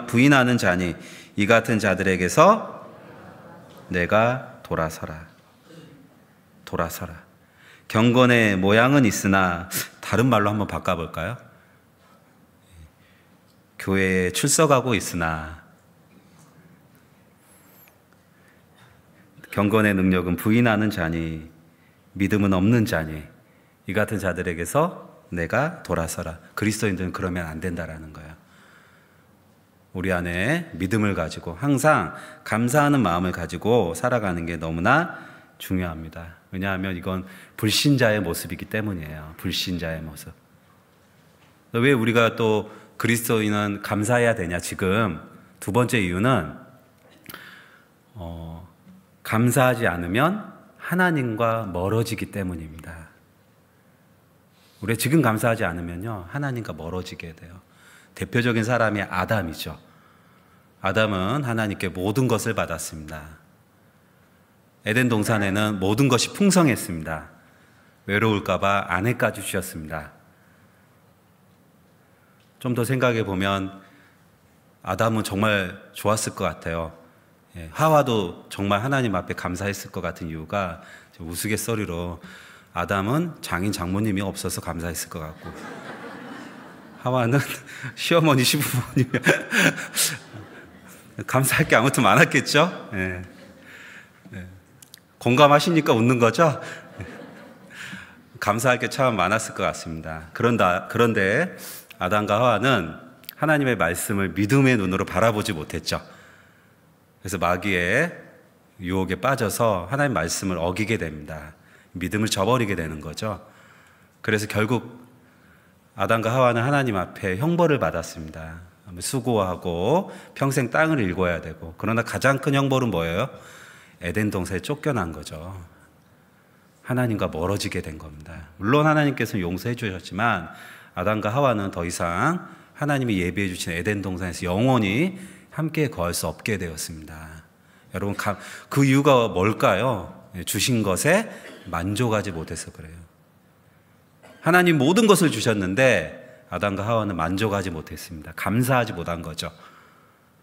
부인하는 자니 이 같은 자들에게서 내가 돌아서라. 경건의 모양은 있으나 다른 말로 한번 바꿔볼까요? 교회에 출석하고 있으나 경건의 능력은 부인하는 자니 믿음은 없는 자니 이 같은 자들에게서 내가 돌아서라. 그리스도인들은 그러면 안 된다라는 거예요. 우리 안에 믿음을 가지고 항상 감사하는 마음을 가지고 살아가는 게 너무나 중요합니다. 왜냐하면 이건 불신자의 모습이기 때문이에요. 불신자의 모습. 왜 우리가 또 그리스도인은 감사해야 되냐? 지금 두 번째 이유는 감사하지 않으면 하나님과 멀어지기 때문입니다. 우리 지금 감사하지 않으면요, 하나님과 멀어지게 돼요. 대표적인 사람이 아담이죠. 아담은 하나님께 모든 것을 받았습니다. 에덴 동산에는 모든 것이 풍성했습니다. 외로울까봐 아내까지 주셨습니다. 좀 더 생각해 보면 아담은 정말 좋았을 것 같아요. 하와도 정말 하나님 앞에 감사했을 것 같은 이유가 우스갯소리로 아담은 장인 장모님이 없어서 감사했을 것 같고, 하와는 시어머니 시부모님이 감사할 게 아무튼 많았겠죠. 공감하시니까 웃는 거죠? 감사할 게 참 많았을 것 같습니다. 그런데 아담과 하와는 하나님의 말씀을 믿음의 눈으로 바라보지 못했죠. 그래서 마귀의 유혹에 빠져서 하나님의 말씀을 어기게 됩니다. 믿음을 저버리게 되는 거죠. 그래서 결국 아담과 하와는 하나님 앞에 형벌을 받았습니다. 수고하고 평생 땅을 일궈야 되고, 그러나 가장 큰 형벌은 뭐예요? 에덴 동산에 쫓겨난 거죠. 하나님과 멀어지게 된 겁니다. 물론 하나님께서는 용서해 주셨지만 아담과 하와는 더 이상 하나님이 예비해 주신 에덴 동산에서 영원히 함께 거할 수 없게 되었습니다. 여러분, 그 이유가 뭘까요? 주신 것에 만족하지 못해서 그래요. 하나님 모든 것을 주셨는데 아담과 하와는 만족하지 못했습니다. 감사하지 못한 거죠.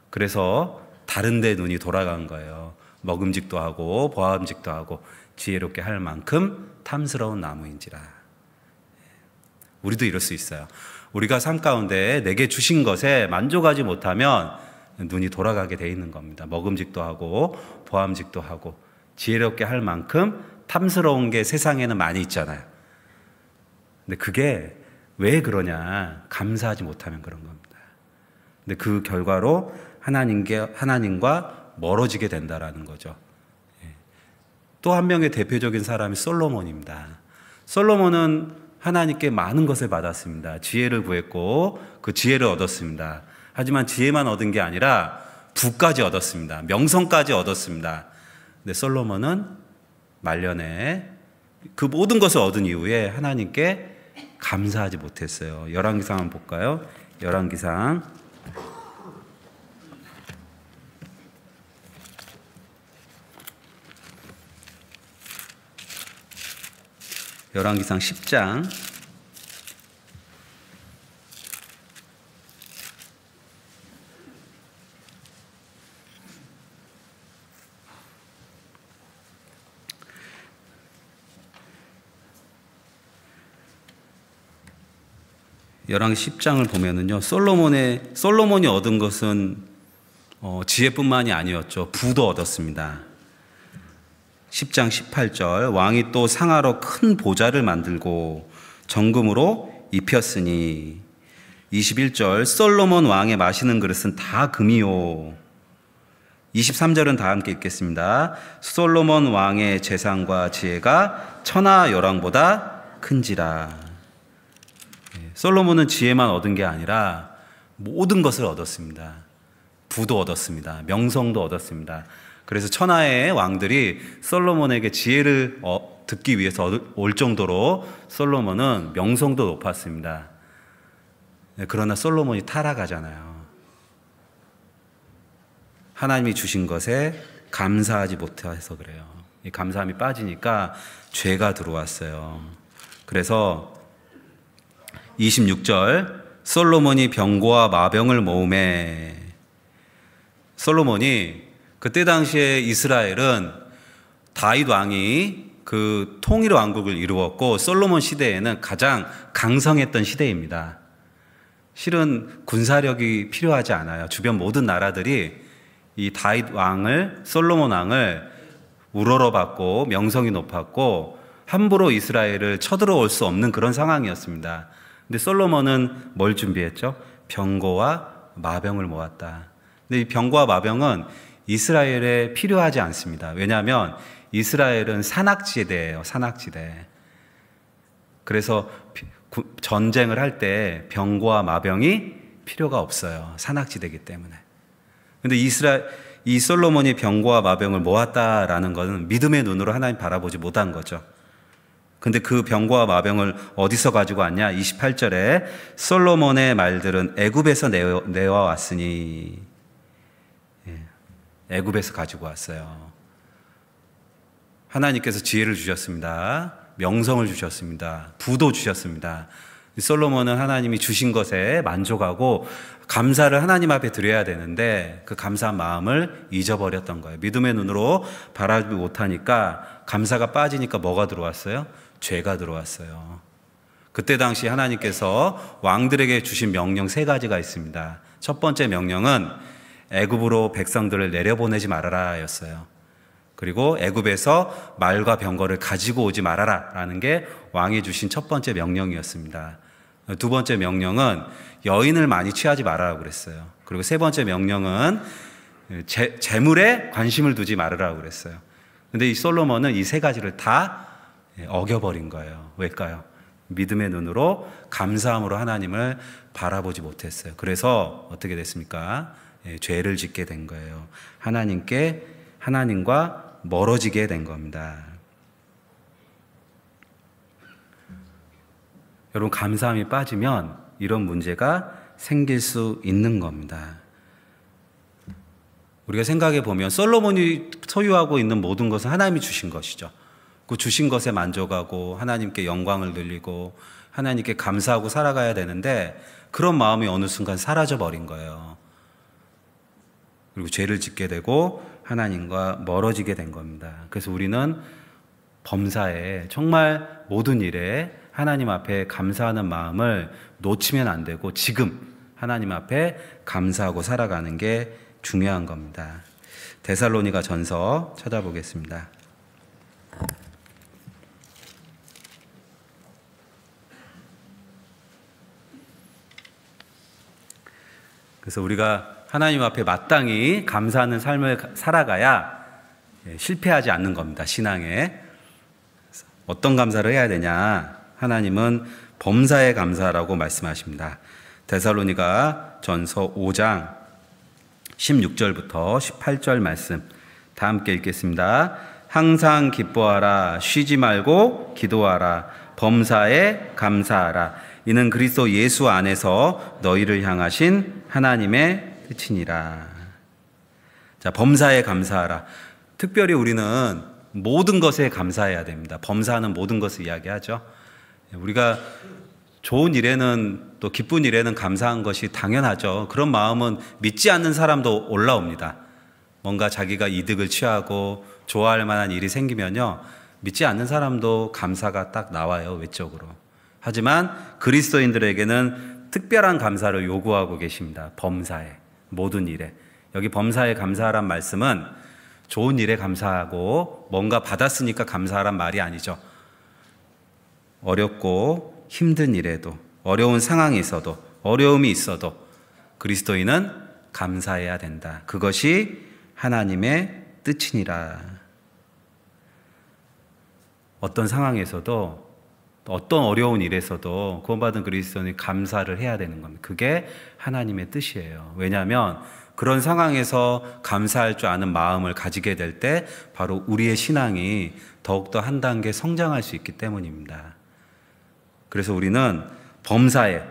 그래서 다른 데 눈이 돌아간 거예요. 먹음직도 하고 보암직도 하고 지혜롭게 할 만큼 탐스러운 나무인지라. 우리도 이럴 수 있어요. 우리가 삶 가운데 내게 주신 것에 만족하지 못하면 눈이 돌아가게 돼 있는 겁니다. 먹음직도 하고 보암직도 하고 지혜롭게 할 만큼 탐스러운 게 세상에는 많이 있잖아요. 근데 그게 왜 그러냐? 감사하지 못하면 그런 겁니다. 근데 그 결과로 하나님과 멀어지게 된다라는 거죠. 또 한 명의 대표적인 사람이 솔로몬입니다. 솔로몬은 하나님께 많은 것을 받았습니다. 지혜를 구했고 그 지혜를 얻었습니다. 하지만 지혜만 얻은 게 아니라 부까지 얻었습니다. 명성까지 얻었습니다. 근데 솔로몬은 말년에 그 모든 것을 얻은 이후에 하나님께 감사하지 못했어요. 열왕기상 한번 볼까요? 열왕기상 10장 열왕기 10장을 보면은요, 솔로몬이 얻은 것은 지혜뿐만이 아니었죠. 부도 얻었습니다. 10장 18절, 왕이 또 상하로 큰 보좌를 만들고 정금으로 입혔으니. 21절, 솔로몬 왕의 마시는 그릇은 다 금이요. 23절은 다 함께 읽겠습니다. 솔로몬 왕의 재산과 지혜가 천하 여왕보다 큰지라. 솔로몬은 지혜만 얻은 게 아니라 모든 것을 얻었습니다. 부도 얻었습니다. 명성도 얻었습니다. 그래서 천하의 왕들이 솔로몬에게 지혜를 듣기 위해서 올 정도로 솔로몬은 명성도 높았습니다. 그러나 솔로몬이 타락하잖아요. 하나님이 주신 것에 감사하지 못해서 그래요. 이 감사함이 빠지니까 죄가 들어왔어요. 그래서 26절, 솔로몬이 병고와 마병을 모으매. 솔로몬이 그때 당시에 이스라엘은 다윗 왕이 그 통일 왕국을 이루었고 솔로몬 시대에는 가장 강성했던 시대입니다. 실은 군사력이 필요하지 않아요. 주변 모든 나라들이 이 다윗 왕을, 솔로몬 왕을 우러러봤고 명성이 높았고 함부로 이스라엘을 쳐들어올 수 없는 그런 상황이었습니다. 근데 솔로몬은 뭘 준비했죠? 병거와 마병을 모았다. 근데 이 병거와 마병은 이스라엘에 필요하지 않습니다. 왜냐하면 이스라엘은 산악지대예요. 산악지대. 그래서 전쟁을 할 때 병거와 마병이 필요가 없어요. 산악지대이기 때문에. 근데 이 솔로몬이 병과 마병을 모았다라는 것은 믿음의 눈으로 하나님 바라보지 못한 거죠. 근데 그 병과 마병을 어디서 가지고 왔냐? 28절에 솔로몬의 말들은 애굽에서 내어왔으니, 애굽에서 가지고 왔어요. 하나님께서 지혜를 주셨습니다. 명성을 주셨습니다. 부도 주셨습니다. 솔로몬은 하나님이 주신 것에 만족하고 감사를 하나님 앞에 드려야 되는데 그 감사한 마음을 잊어버렸던 거예요. 믿음의 눈으로 바라보지 못하니까 감사가 빠지니까 뭐가 들어왔어요? 죄가 들어왔어요. 그때 당시 하나님께서 왕들에게 주신 명령 3가지가 있습니다. 첫 번째 명령은 애굽으로 백성들을 내려보내지 말아라 였어요. 그리고 애굽에서 말과 병거를 가지고 오지 말아라 라는 게 왕이 주신 첫 번째 명령이었습니다. 두 번째 명령은 여인을 많이 취하지 말아라고 그랬어요. 그리고 세 번째 명령은 재물에 관심을 두지 말으라고 그랬어요. 근데 이 솔로몬은 이 3가지를 다 어겨버린 거예요. 왜일까요? 믿음의 눈으로 감사함으로 하나님을 바라보지 못했어요. 그래서 어떻게 됐습니까? 죄를 짓게 된 거예요. 하나님과 멀어지게 된 겁니다. 여러분, 감사함이 빠지면 이런 문제가 생길 수 있는 겁니다. 우리가 생각해 보면 솔로몬이 소유하고 있는 모든 것은 하나님이 주신 것이죠. 그 주신 것에 만족하고 하나님께 영광을 돌리고 하나님께 감사하고 살아가야 되는데 그런 마음이 어느 순간 사라져 버린 거예요. 그리고 죄를 짓게 되고 하나님과 멀어지게 된 겁니다. 그래서 우리는 범사에 정말 모든 일에 하나님 앞에 감사하는 마음을 놓치면 안 되고 지금 하나님 앞에 감사하고 살아가는 게 중요한 겁니다. 데살로니가 전서 찾아보겠습니다. 그래서 우리가 하나님 앞에 마땅히 감사하는 삶을 살아가야 실패하지 않는 겁니다. 신앙에. 어떤 감사를 해야 되냐? 하나님은 범사에 감사라고 말씀하십니다. 데살로니가 전서 5장 16절부터 18절 말씀 다 함께 읽겠습니다. 항상 기뻐하라. 쉬지 말고 기도하라. 범사에 감사하라. 이는 그리스도 예수 안에서 너희를 향하신 하나님의 뜻이니라. 자, 범사에 감사하라. 특별히 우리는 모든 것에 감사해야 됩니다. 범사하는 모든 것을 이야기하죠. 우리가 좋은 일에는 또 기쁜 일에는 감사한 것이 당연하죠. 그런 마음은 믿지 않는 사람도 올라옵니다. 뭔가 자기가 이득을 취하고 좋아할 만한 일이 생기면요, 믿지 않는 사람도 감사가 딱 나와요, 외적으로. 하지만 그리스도인들에게는 특별한 감사를 요구하고 계십니다. 범사에, 모든 일에. 여기 범사에 감사하란 말씀은 좋은 일에 감사하고 뭔가 받았으니까 감사하란 말이 아니죠. 어렵고 힘든 일에도, 어려운 상황이 있어도, 어려움이 있어도 그리스도인은 감사해야 된다. 그것이 하나님의 뜻이니라. 어떤 상황에서도, 어떤 어려운 일에서도 구원받은 그리스도인이 감사를 해야 되는 겁니다. 그게 하나님의 뜻이에요. 왜냐하면 그런 상황에서 감사할 줄 아는 마음을 가지게 될 때 바로 우리의 신앙이 더욱더 한 단계 성장할 수 있기 때문입니다. 그래서 우리는 범사에,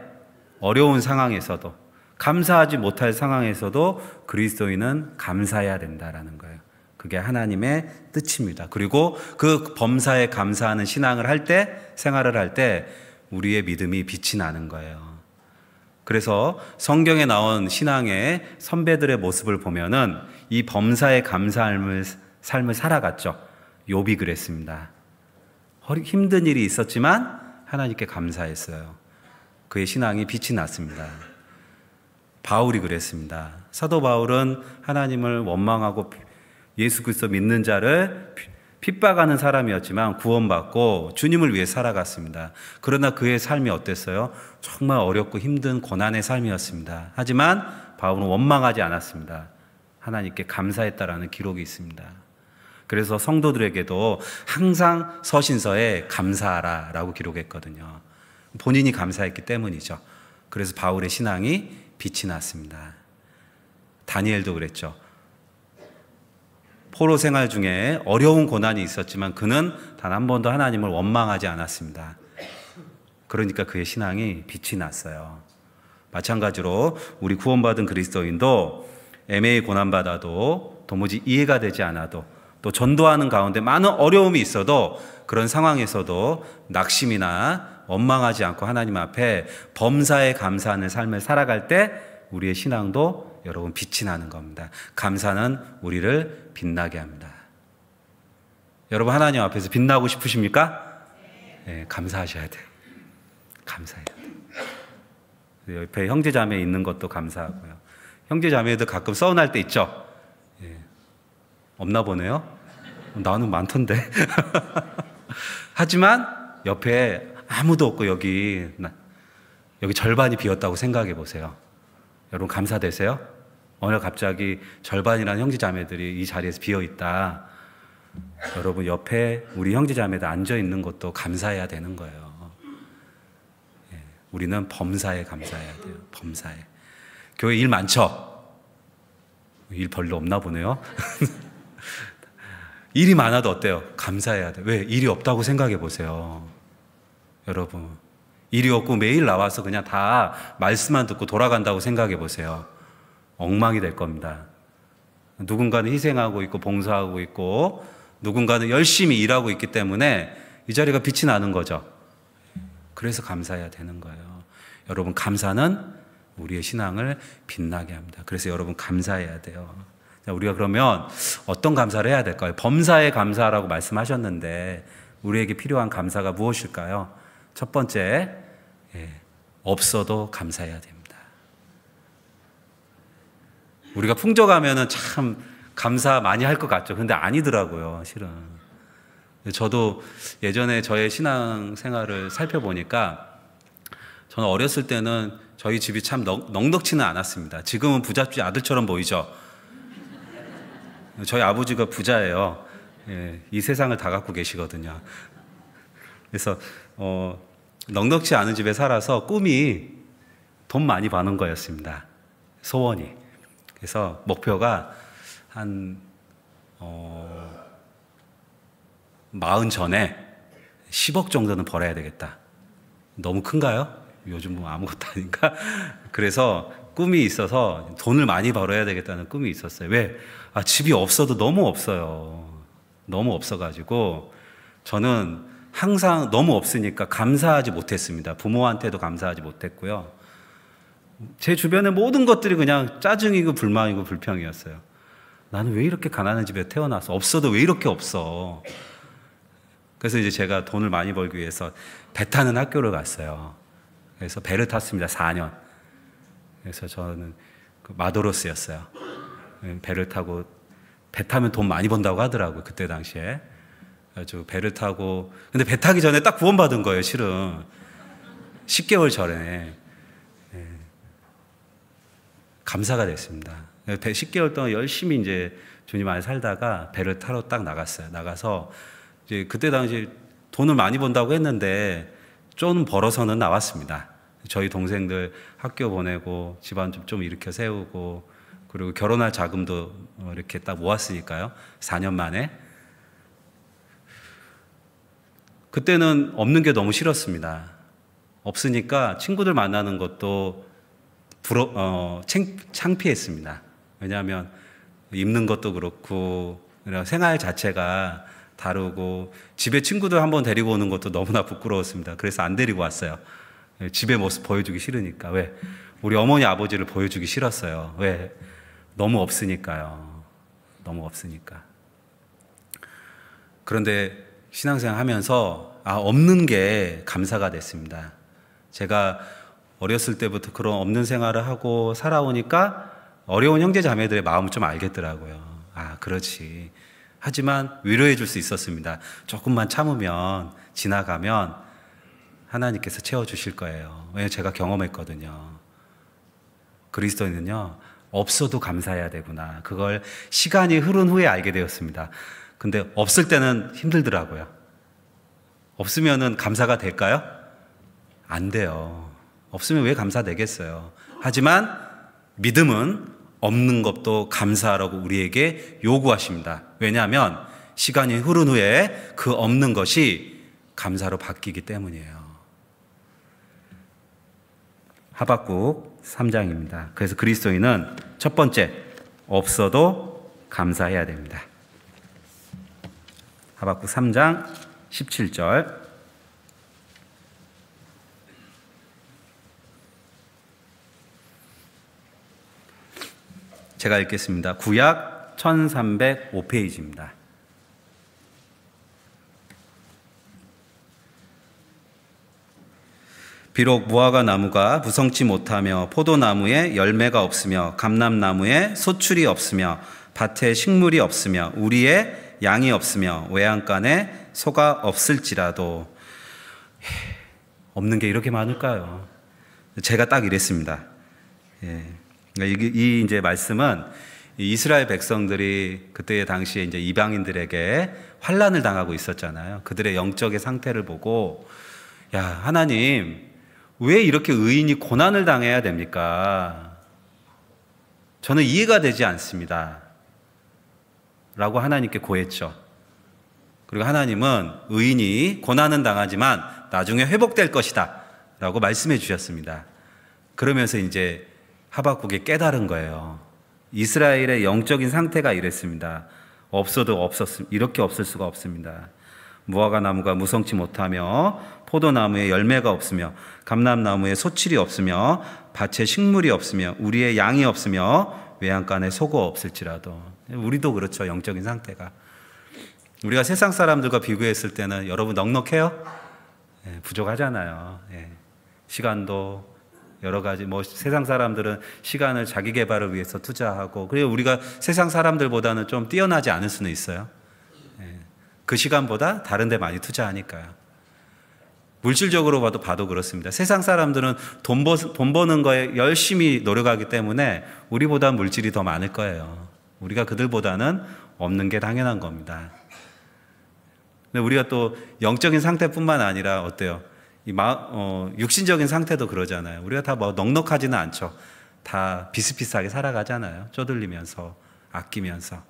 어려운 상황에서도, 감사하지 못할 상황에서도 그리스도인은 감사해야 된다라는 거예요. 그게 하나님의 뜻입니다. 그리고 그 범사에 감사하는 신앙을 할 때, 생활을 할 때 우리의 믿음이 빛이 나는 거예요. 그래서 성경에 나온 신앙의 선배들의 모습을 보면은 이 범사에 감사할 삶을 살아갔죠. 욥이 그랬습니다. 힘든 일이 있었지만 하나님께 감사했어요. 그의 신앙이 빛이 났습니다. 바울이 그랬습니다. 사도 바울은 하나님을 원망하고 예수 그리스도 믿는 자를 핍박하는 사람이었지만 구원받고 주님을 위해 살아갔습니다. 그러나 그의 삶이 어땠어요? 정말 어렵고 힘든 고난의 삶이었습니다. 하지만 바울은 원망하지 않았습니다. 하나님께 감사했다라는 기록이 있습니다. 그래서 성도들에게도 항상 서신서에 감사하라 라고 기록했거든요. 본인이 감사했기 때문이죠. 그래서 바울의 신앙이 빛이 났습니다. 다니엘도 그랬죠. 포로 생활 중에 어려운 고난이 있었지만 그는 단 한 번도 하나님을 원망하지 않았습니다. 그러니까 그의 신앙이 빛이 났어요. 마찬가지로 우리 구원받은 그리스도인도 애매히 고난받아도 도무지 이해가 되지 않아도 또 전도하는 가운데 많은 어려움이 있어도 그런 상황에서도 낙심이나 원망하지 않고 하나님 앞에 범사에 감사하는 삶을 살아갈 때 우리의 신앙도 여러분 빛이 나는 겁니다. 감사는 우리를 빛나게 합니다. 여러분 하나님 앞에서 빛나고 싶으십니까? 네, 감사하셔야 돼요. 감사해야 돼요. 옆에 형제자매 있는 것도 감사하고요. 형제자매도 가끔 서운할 때 있죠? 예. 없나 보네요. 나는 많던데. 하지만 옆에 아무도 없고 여기 절반이 비었다고 생각해 보세요. 여러분 감사되세요? 오늘 갑자기 절반이라는 형제자매들이 이 자리에서 비어있다. 여러분 옆에 우리 형제자매들 앉아있는 것도 감사해야 되는 거예요. 예. 우리는 범사에 감사해야 돼요. 범사에. 교회 일 많죠? 일 별로 없나 보네요. 일이 많아도 어때요? 감사해야 돼요. 왜? 일이 없다고 생각해 보세요. 여러분 일이 없고 매일 나와서 그냥 다 말씀만 듣고 돌아간다고 생각해 보세요. 엉망이 될 겁니다. 누군가는 희생하고 있고 봉사하고 있고 누군가는 열심히 일하고 있기 때문에 이 자리가 빛이 나는 거죠. 그래서 감사해야 되는 거예요. 여러분 감사는 우리의 신앙을 빛나게 합니다. 그래서 여러분 감사해야 돼요. 자, 우리가 그러면 어떤 감사를 해야 될까요? 범사에 감사라고 말씀하셨는데 우리에게 필요한 감사가 무엇일까요? 첫 번째, 없어도 감사해야 됩니다. 우리가 풍족하면은 참 감사 많이 할 것 같죠. 근데 아니더라고요, 실은. 저도 예전에 저의 신앙 생활을 살펴보니까 저는 어렸을 때는 저희 집이 참 넉넉지는 않았습니다. 지금은 부잣집 아들처럼 보이죠. 저희 아버지가 부자예요. 예, 이 세상을 다 갖고 계시거든요. 그래서 넉넉지 않은 집에 살아서 꿈이 돈 많이 버는 거였습니다. 소원이. 그래서 목표가 한 40 전에 10억 정도는 벌어야 되겠다. 너무 큰가요? 요즘 뭐 아무것도 아닌가? 그래서 꿈이 있어서 돈을 많이 벌어야 되겠다는 꿈이 있었어요. 왜? 집이 없어도 너무 없어요. 너무 없어가지고 저는 항상 너무 없으니까 감사하지 못했습니다. 부모한테도 감사하지 못했고요. 제 주변의 모든 것들이 그냥 짜증이고 불만이고 불평이었어요. 나는 왜 이렇게 가난한 집에 태어나서 없어도 왜 이렇게 없어? 그래서 이제 제가 돈을 많이 벌기 위해서 배 타는 학교를 갔어요. 그래서 배를 탔습니다. 4년. 그래서 저는 마도로스였어요. 배를 타고 배 타면 돈 많이 번다고 하더라고요. 그때 당시에. 아주 배를 타고 근데 배 타기 전에 딱 구원받은 거예요. 실은 10개월 전에. 감사가 됐습니다. 10개월 동안 열심히 이제 주님 안에 살다가 배를 타러 딱 나갔어요. 나가서 이제 그때 당시 돈을 많이 번다고 했는데 좀 벌어서는 나왔습니다. 저희 동생들 학교 보내고 집안 좀 일으켜 세우고 그리고 결혼할 자금도 이렇게 딱 모았으니까요. 4년 만에. 그때는 없는 게 너무 싫었습니다. 없으니까 친구들 만나는 것도 창피했습니다. 왜냐하면 입는 것도 그렇고 생활 자체가 다르고 집에 친구들 한번 데리고 오는 것도 너무나 부끄러웠습니다. 그래서 안 데리고 왔어요. 집의 모습 보여주기 싫으니까. 왜? 우리 어머니 아버지를 보여주기 싫었어요. 왜? 너무 없으니까요. 너무 없으니까. 그런데 신앙생활 하면서 없는 게 감사가 됐습니다. 제가 어렸을 때부터 그런 없는 생활을 하고 살아오니까 어려운 형제 자매들의 마음을 좀 알겠더라고요. 그렇지. 하지만 위로해 줄 수 있었습니다. 조금만 참으면 지나가면 하나님께서 채워주실 거예요. 왜냐하면 제가 경험했거든요. 그리스도인은요, 없어도 감사해야 되구나. 그걸 시간이 흐른 후에 알게 되었습니다. 근데 없을 때는 힘들더라고요. 없으면은 감사가 될까요? 안 돼요. 없으면 왜 감사 되겠어요? 하지만 믿음은 없는 것도 감사하라고 우리에게 요구하십니다. 왜냐하면 시간이 흐른 후에 그 없는 것이 감사로 바뀌기 때문이에요. 하박국 3장입니다. 그래서 그리스도인은 첫 번째, 없어도 감사해야 됩니다. 하박국 3장 17절. 제가 읽겠습니다. 구약 1305페이지입니다. 비록 무화과 나무가 무성치 못하며 포도나무에 열매가 없으며 감람나무에 소출이 없으며 밭에 식물이 없으며 우리의 양이 없으며 외양간에 소가 없을지라도, 없는 게 이렇게 많을까요? 제가 딱 이랬습니다. 이 이제 말씀은 이스라엘 백성들이 그때 당시에 이제 이방인들에게 환난을 당하고 있었잖아요. 그들의 영적의 상태를 보고, 야, 하나님, 왜 이렇게 의인이 고난을 당해야 됩니까? 저는 이해가 되지 않습니다. 라고 하나님께 고했죠. 그리고 하나님은 의인이 고난은 당하지만 나중에 회복될 것이다 라고 말씀해 주셨습니다. 그러면서 이제 하박국이 깨달은 거예요. 이스라엘의 영적인 상태가 이랬습니다. 이렇게 없을 수가 없습니다. 무화과 나무가 무성치 못하며 포도나무에 열매가 없으며 감람나무에 소출이 없으며 밭에 식물이 없으며 우리의 양이 없으며 외양간에 소가 없을지라도. 우리도 그렇죠. 영적인 상태가. 우리가 세상 사람들과 비교했을 때는 여러분 넉넉해요? 부족하잖아요. 시간도 여러 가지, 세상 사람들은 시간을 자기 개발을 위해서 투자하고, 그리고 우리가 세상 사람들보다는 좀 뛰어나지 않을 수는 있어요. 그 시간보다 다른 데 많이 투자하니까요. 물질적으로 봐도 그렇습니다. 세상 사람들은 돈 버는 거에 열심히 노력하기 때문에 우리보다 물질이 더 많을 거예요. 우리가 그들보다는 없는 게 당연한 겁니다. 근데 우리가 또 영적인 상태뿐만 아니라 어때요? 육신적인 상태도 그러잖아요. 우리가 다 넉넉하지는 않죠. 다 비슷비슷하게 살아가잖아요. 쪼들리면서, 아끼면서.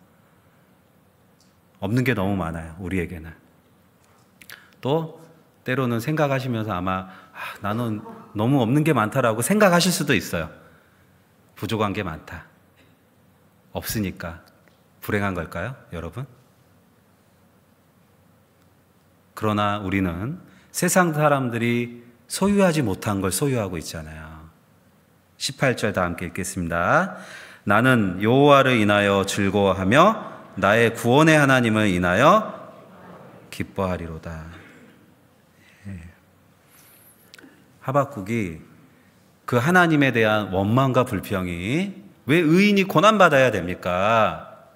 없는 게 너무 많아요. 우리에게는. 또 때로는 생각하시면서 아마 나는 너무 없는 게 많다라고 생각하실 수도 있어요. 부족한 게 많다. 없으니까 불행한 걸까요, 여러분? 그러나 우리는 세상 사람들이 소유하지 못한 걸 소유하고 있잖아요. 18절 다 함께 읽겠습니다. 나는 여호와를 인하여 즐거워하며 나의 구원의 하나님을 인하여 기뻐하리로다. 하박국이 그 하나님에 대한 원망과 불평이, 왜 의인이 고난받아야 됩니까?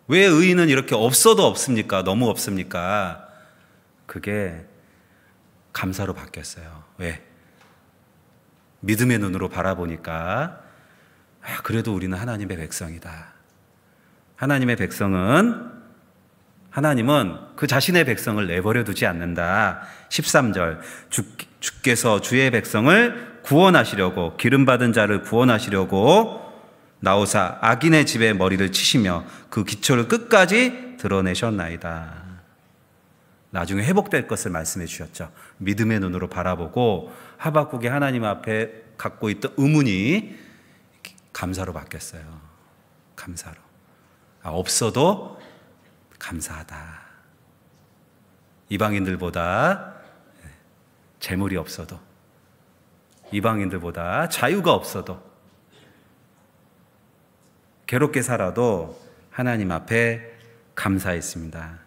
왜 의인은 이렇게 없어도 없습니까? 너무 없습니까? 그게 감사로 바뀌었어요. 왜? 믿음의 눈으로 바라보니까 그래도 우리는 하나님의 백성이다. 하나님의 백성은, 하나님은 그 자신의 백성을 내버려 두지 않는다. 13절, 주께서 주의 백성을 구원하시려고, 기름받은 자를 구원하시려고 나오사 악인의 집에 머리를 치시며 그 기초를 끝까지 드러내셨나이다. 나중에 회복될 것을 말씀해 주셨죠. 믿음의 눈으로 바라보고 하박국이 하나님 앞에 갖고 있던 의문이 감사로 바뀌었어요. 감사로. 없어도 감사하다. 이방인들보다 재물이 없어도, 이방인들보다 자유가 없어도, 괴롭게 살아도 하나님 앞에 감사했습니다.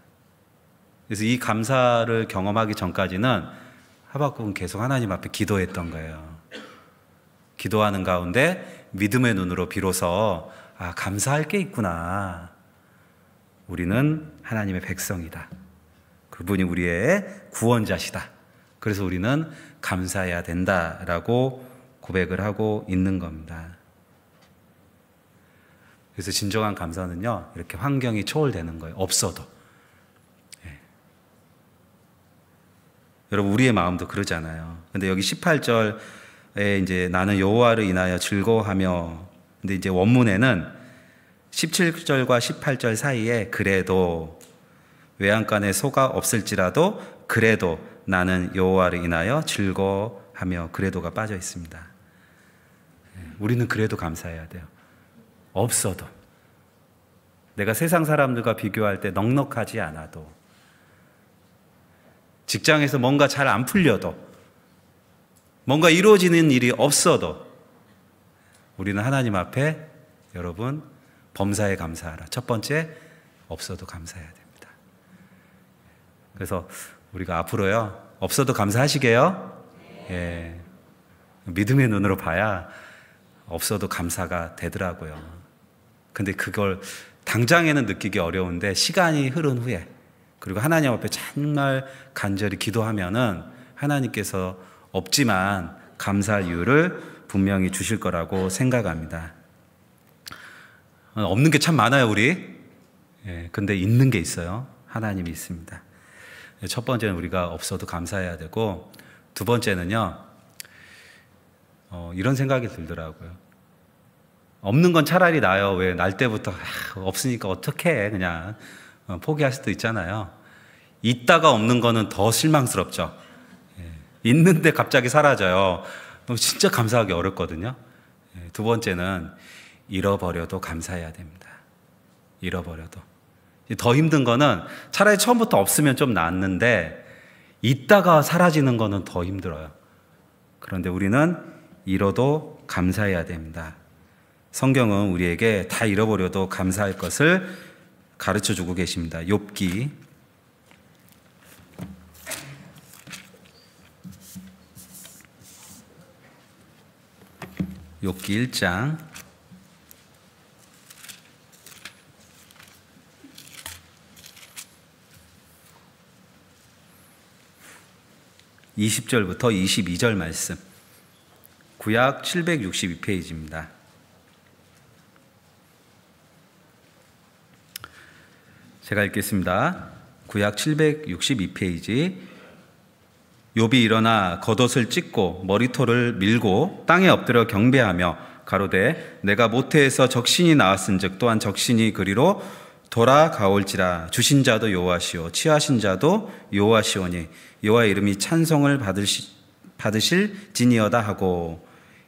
그래서 이 감사를 경험하기 전까지는 하박국은 계속 하나님 앞에 기도했던 거예요. 기도하는 가운데 믿음의 눈으로 비로소 감사할 게 있구나. 우리는 하나님의 백성이다. 그분이 우리의 구원자시다. 그래서 우리는 감사해야 된다라고 고백을 하고 있는 겁니다. 그래서 진정한 감사는요, 이렇게 환경이 초월되는 거예요. 없어도. 여러분, 우리의 마음도 그러잖아요. 근데 여기 18절에 이제 나는 여호와를 인하여 즐거워하며 근데 이제 원문에는 17절과 18절 사이에 그래도 외양간에 소가 없을지라도 그래도 나는 여호와를 인하여 즐거워하며 그래도가 빠져 있습니다. 우리는 그래도 감사해야 돼요. 없어도. 내가 세상 사람들과 비교할 때 넉넉하지 않아도, 직장에서 뭔가 잘 안 풀려도, 뭔가 이루어지는 일이 없어도 우리는 하나님 앞에 여러분 범사에 감사하라. 첫 번째, 없어도 감사해야 됩니다. 그래서 우리가 앞으로요, 없어도 감사하시게요. 예. 믿음의 눈으로 봐야 없어도 감사가 되더라고요. 근데 그걸 당장에는 느끼기 어려운데 시간이 흐른 후에, 그리고 하나님 앞에 정말 간절히 기도하면은 하나님께서 없지만 감사할 이유를 분명히 주실 거라고 생각합니다. 없는 게 참 많아요, 우리. 예, 근데 있는 게 있어요. 하나님이 있습니다. 첫 번째는 우리가 없어도 감사해야 되고, 두 번째는요, 이런 생각이 들더라고요. 없는 건 차라리 나아요. 왜 날 때부터 없으니까 어떡해, 그냥 포기할 수도 있잖아요. 있다가 없는 거는 더 실망스럽죠. 예, 있는데 갑자기 사라져요. 진짜 감사하기 어렵거든요. 예, 두 번째는 잃어버려도 감사해야 됩니다. 잃어버려도. 더 힘든 거는 차라리 처음부터 없으면 좀 낫는데 있다가 사라지는 거는 더 힘들어요. 그런데 우리는 잃어도 감사해야 됩니다. 성경은 우리에게 다 잃어버려도 감사할 것을 가르쳐주고 계십니다. 욥기 1장 20절부터 22절 말씀, 구약 762페이지입니다. 제가 읽겠습니다. 구약 762페이지. 욥이 일어나 겉옷을 찢고 머리털을 밀고 땅에 엎드려 경배하며 가로되 내가 모태에서 적신이 나왔은즉 또한 적신이 그리로 돌아가올지라. 주신 자도 여호와시오 취하신 자도 여호와시오니 여호와의 이름이 찬송을 받으실지니어다 하고.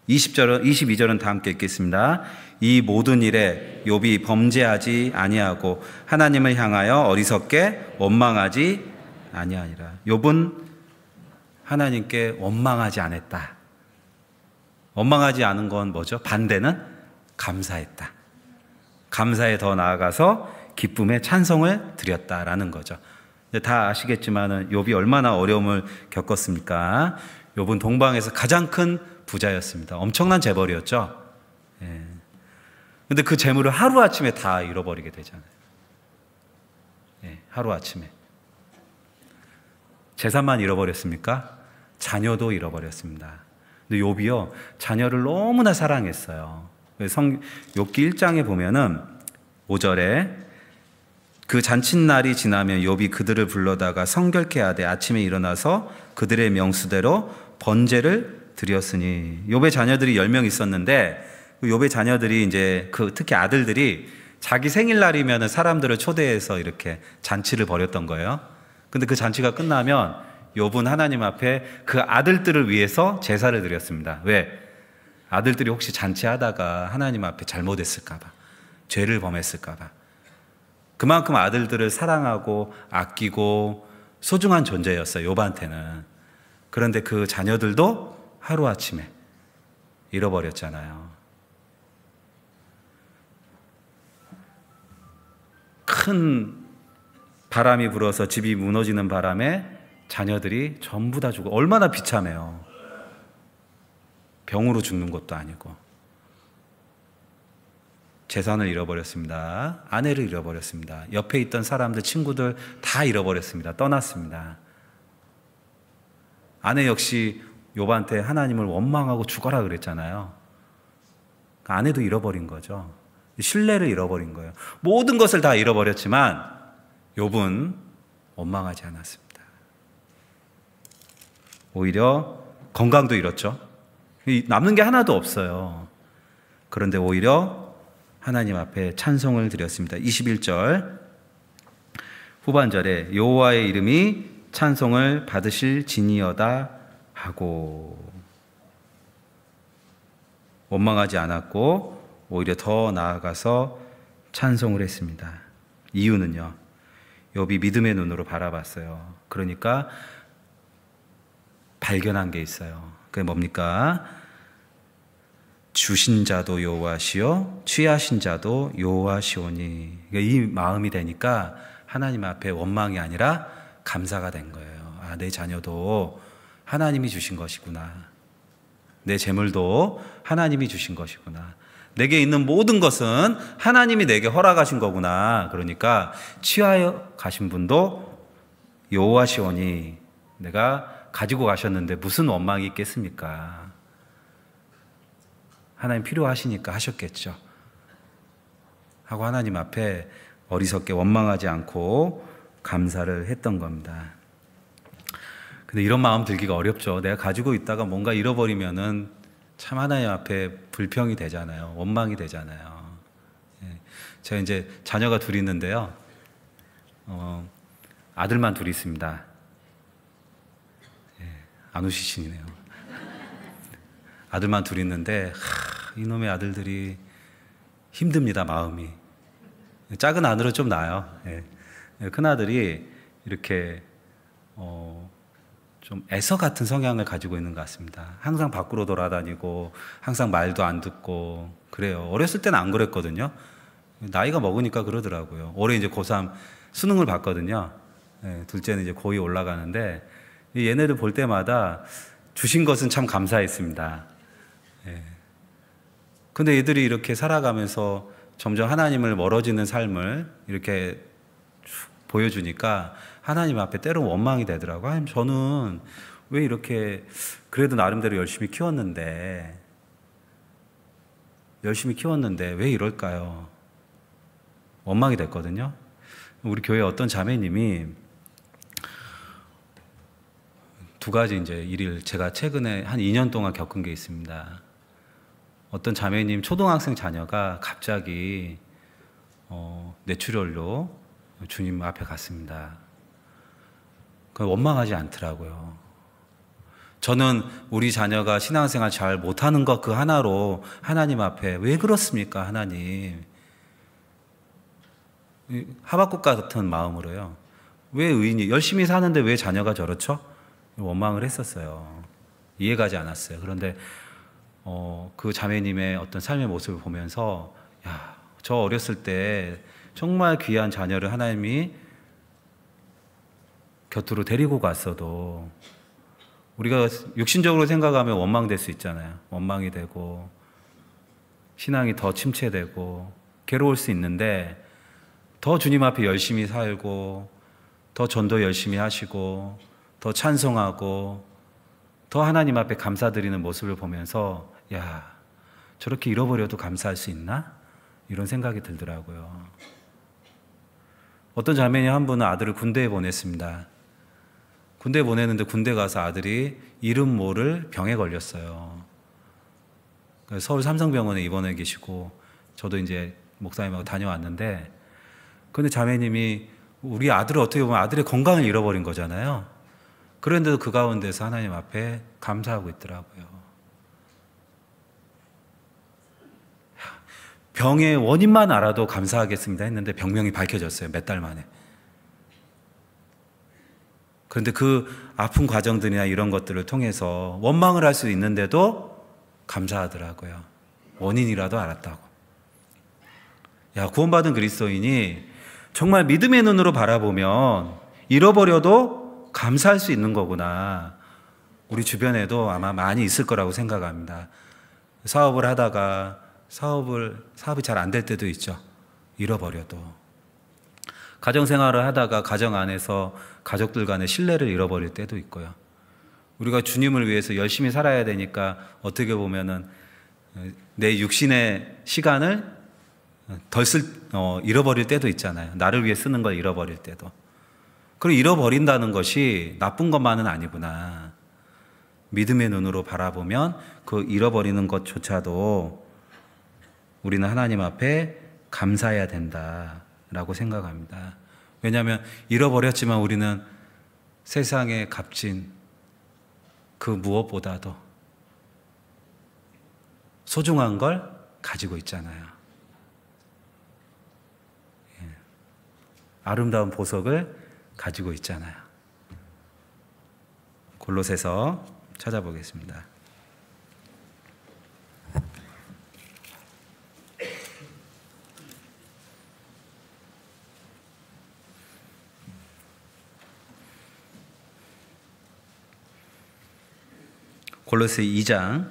22절은 다 함께 읽겠습니다. 이 모든 일에 욥이 범죄하지 아니하고 하나님을 향하여 어리석게 원망하지 아니하니라. 욥은 하나님께 원망하지 않았다. 원망하지 않은 건 뭐죠? 반대는 감사했다. 감사에 더 나아가서 기쁨의 찬송을 드렸다라는 거죠. 다 아시겠지만 욥이 얼마나 어려움을 겪었습니까? 욥은 동방에서 가장 큰 부자였습니다. 엄청난 재벌이었죠. 예. 근데 그 재물을 하루아침에 다 잃어버리게 되잖아요. 예, 하루아침에. 재산만 잃어버렸습니까? 자녀도 잃어버렸습니다. 근데 욥이요, 자녀를 너무나 사랑했어요. 욥기 1장에 보면은 5절에 그 잔칫날이 지나면 욥이 그들을 불러다가 성결케 하되 아침에 일어나서 그들의 명수대로 번제를 드렸으니. 욥의 자녀들이 10명 있었는데 그 욥의 자녀들이 이제 특히 아들들이 자기 생일날이면 사람들을 초대해서 이렇게 잔치를 벌였던 거예요. 근데 그 잔치가 끝나면 욥은 하나님 앞에 그 아들들을 위해서 제사를 드렸습니다. 왜? 아들들이 혹시 잔치하다가 하나님 앞에 잘못했을까 봐, 죄를 범했을까 봐. 그만큼 아들들을 사랑하고 아끼고 소중한 존재였어요, 욥한테는. 그런데 그 자녀들도 하루아침에 잃어버렸잖아요. 큰 바람이 불어서 집이 무너지는 바람에 자녀들이 전부 다 죽어. 얼마나 비참해요. 병으로 죽는 것도 아니고. 재산을 잃어버렸습니다. 아내를 잃어버렸습니다. 옆에 있던 사람들, 친구들 다 잃어버렸습니다. 떠났습니다. 아내 역시 욥한테 하나님을 원망하고 죽어라 그랬잖아요. 아내도 잃어버린 거죠. 신뢰를 잃어버린 거예요. 모든 것을 다 잃어버렸지만 욥은 원망하지 않았습니다. 오히려 건강도 잃었죠. 남는 게 하나도 없어요. 그런데 오히려 하나님 앞에 찬송을 드렸습니다. 21절 후반절에 여호와의 이름이 찬송을 받으실 지니어다 하고 원망하지 않았고 오히려 더 나아가서 찬송을 했습니다. 이유는요, 욥이 믿음의 눈으로 바라봤어요. 그러니까 발견한 게 있어요. 그게 뭡니까? 주신 자도 여호와시요 취하신 자도 여호와시오니. 이 마음이 되니까 하나님 앞에 원망이 아니라 감사가 된 거예요. 아, 내 자녀도 하나님이 주신 것이구나. 내 재물도 하나님이 주신 것이구나. 내게 있는 모든 것은 하나님이 내게 허락하신 거구나. 그러니까 취하여 가신 분도 여호와시오니, 내가 가지고 가셨는데 무슨 원망이 있겠습니까? 하나님 필요하시니까 하셨겠죠. 하고 하나님 앞에 어리석게 원망하지 않고 감사를 했던 겁니다. 근데 이런 마음 들기가 어렵죠. 내가 가지고 있다가 뭔가 잃어버리면은 참 하나님 앞에 불평이 되잖아요. 원망이 되잖아요. 제가 이제 자녀가 둘이 있는데요. 아들만 둘이 있습니다. 안 우시시네요. 아들만 둘이 있는데 이놈의 아들들이 힘듭니다. 마음이. 작은 아들은 좀 나아요. 큰 아들이 이렇게 좀 애서 같은 성향을 가지고 있는 것 같습니다. 항상 밖으로 돌아다니고 항상 말도 안 듣고 그래요. 어렸을 때는 안 그랬거든요. 나이가 먹으니까 그러더라고요. 올해 이제 고3 수능을 봤거든요. 둘째는 이제 고2 올라가는데 얘네들 볼 때마다 주신 것은 참 감사했습니다. 근데 얘들이 이렇게 살아가면서 점점 하나님을 멀어지는 삶을 이렇게 보여주니까 하나님 앞에 때로 원망이 되더라고요. 하나님, 저는 왜 이렇게 그래도 나름대로 열심히 키웠는데 왜 이럴까요? 원망이 됐거든요. 우리 교회 어떤 자매님이 두 가지 이제 일을 제가 최근에 한 2년 동안 겪은 게 있습니다. 어떤 자매님 초등학생 자녀가 갑자기 뇌출혈로 주님 앞에 갔습니다. 원망하지 않더라고요. 저는 우리 자녀가 신앙생활 잘 못하는 것 그 하나로 하나님 앞에 왜 그렇습니까? 하나님. 하박국 같은 마음으로요. 왜 의인이 열심히 사는데 왜 자녀가 저렇죠? 원망을 했었어요. 이해가지 않았어요. 그런데 그 자매님의 어떤 삶의 모습을 보면서 야, 저 어렸을 때 정말 귀한 자녀를 하나님이 곁으로 데리고 갔어도 우리가 육신적으로 생각하면 원망될 수 있잖아요. 원망이 되고 신앙이 더 침체되고 괴로울 수 있는데 더 주님 앞에 열심히 살고 더 전도 열심히 하시고 더 찬송하고 더 하나님 앞에 감사드리는 모습을 보면서 야, 저렇게 잃어버려도 감사할 수 있나? 이런 생각이 들더라고요. 어떤 자매님 한 분은 아들을 군대에 보냈습니다. 군대에 보냈는데 군대 가서 아들이 이름 모를 병에 걸렸어요. 서울 삼성병원에 입원해 계시고 저도 이제 목사님하고 다녀왔는데 근데 자매님이 우리 아들을 어떻게 보면 아들의 건강을 잃어버린 거잖아요. 그런데도 그 가운데서 하나님 앞에 감사하고 있더라고요. 병의 원인만 알아도 감사하겠습니다 했는데 병명이 밝혀졌어요. 몇 달 만에. 그런데 그 아픈 과정들이나 이런 것들을 통해서 원망을 할 수 있는데도 감사하더라고요. 원인이라도 알았다고. 야, 구원받은 그리스도인이 정말 믿음의 눈으로 바라보면 잃어버려도 감사할 수 있는 거구나. 우리 주변에도 아마 많이 있을 거라고 생각합니다. 사업을 하다가 사업이 잘 안 될 때도 있죠. 잃어버려도. 가정생활을 하다가 가정 안에서 가족들 간의 신뢰를 잃어버릴 때도 있고요. 우리가 주님을 위해서 열심히 살아야 되니까 어떻게 보면은 내 육신의 시간을 잃어버릴 때도 있잖아요. 나를 위해 쓰는 걸 잃어버릴 때도. 그리고 잃어버린다는 것이 나쁜 것만은 아니구나. 믿음의 눈으로 바라보면 그 잃어버리는 것조차도 우리는 하나님 앞에 감사해야 된다라고 생각합니다. 왜냐하면 잃어버렸지만 우리는 세상의 값진 그 무엇보다도 소중한 걸 가지고 있잖아요. 아름다운 보석을 가지고 있잖아요. 골로새서 찾아보겠습니다. 골로새 2장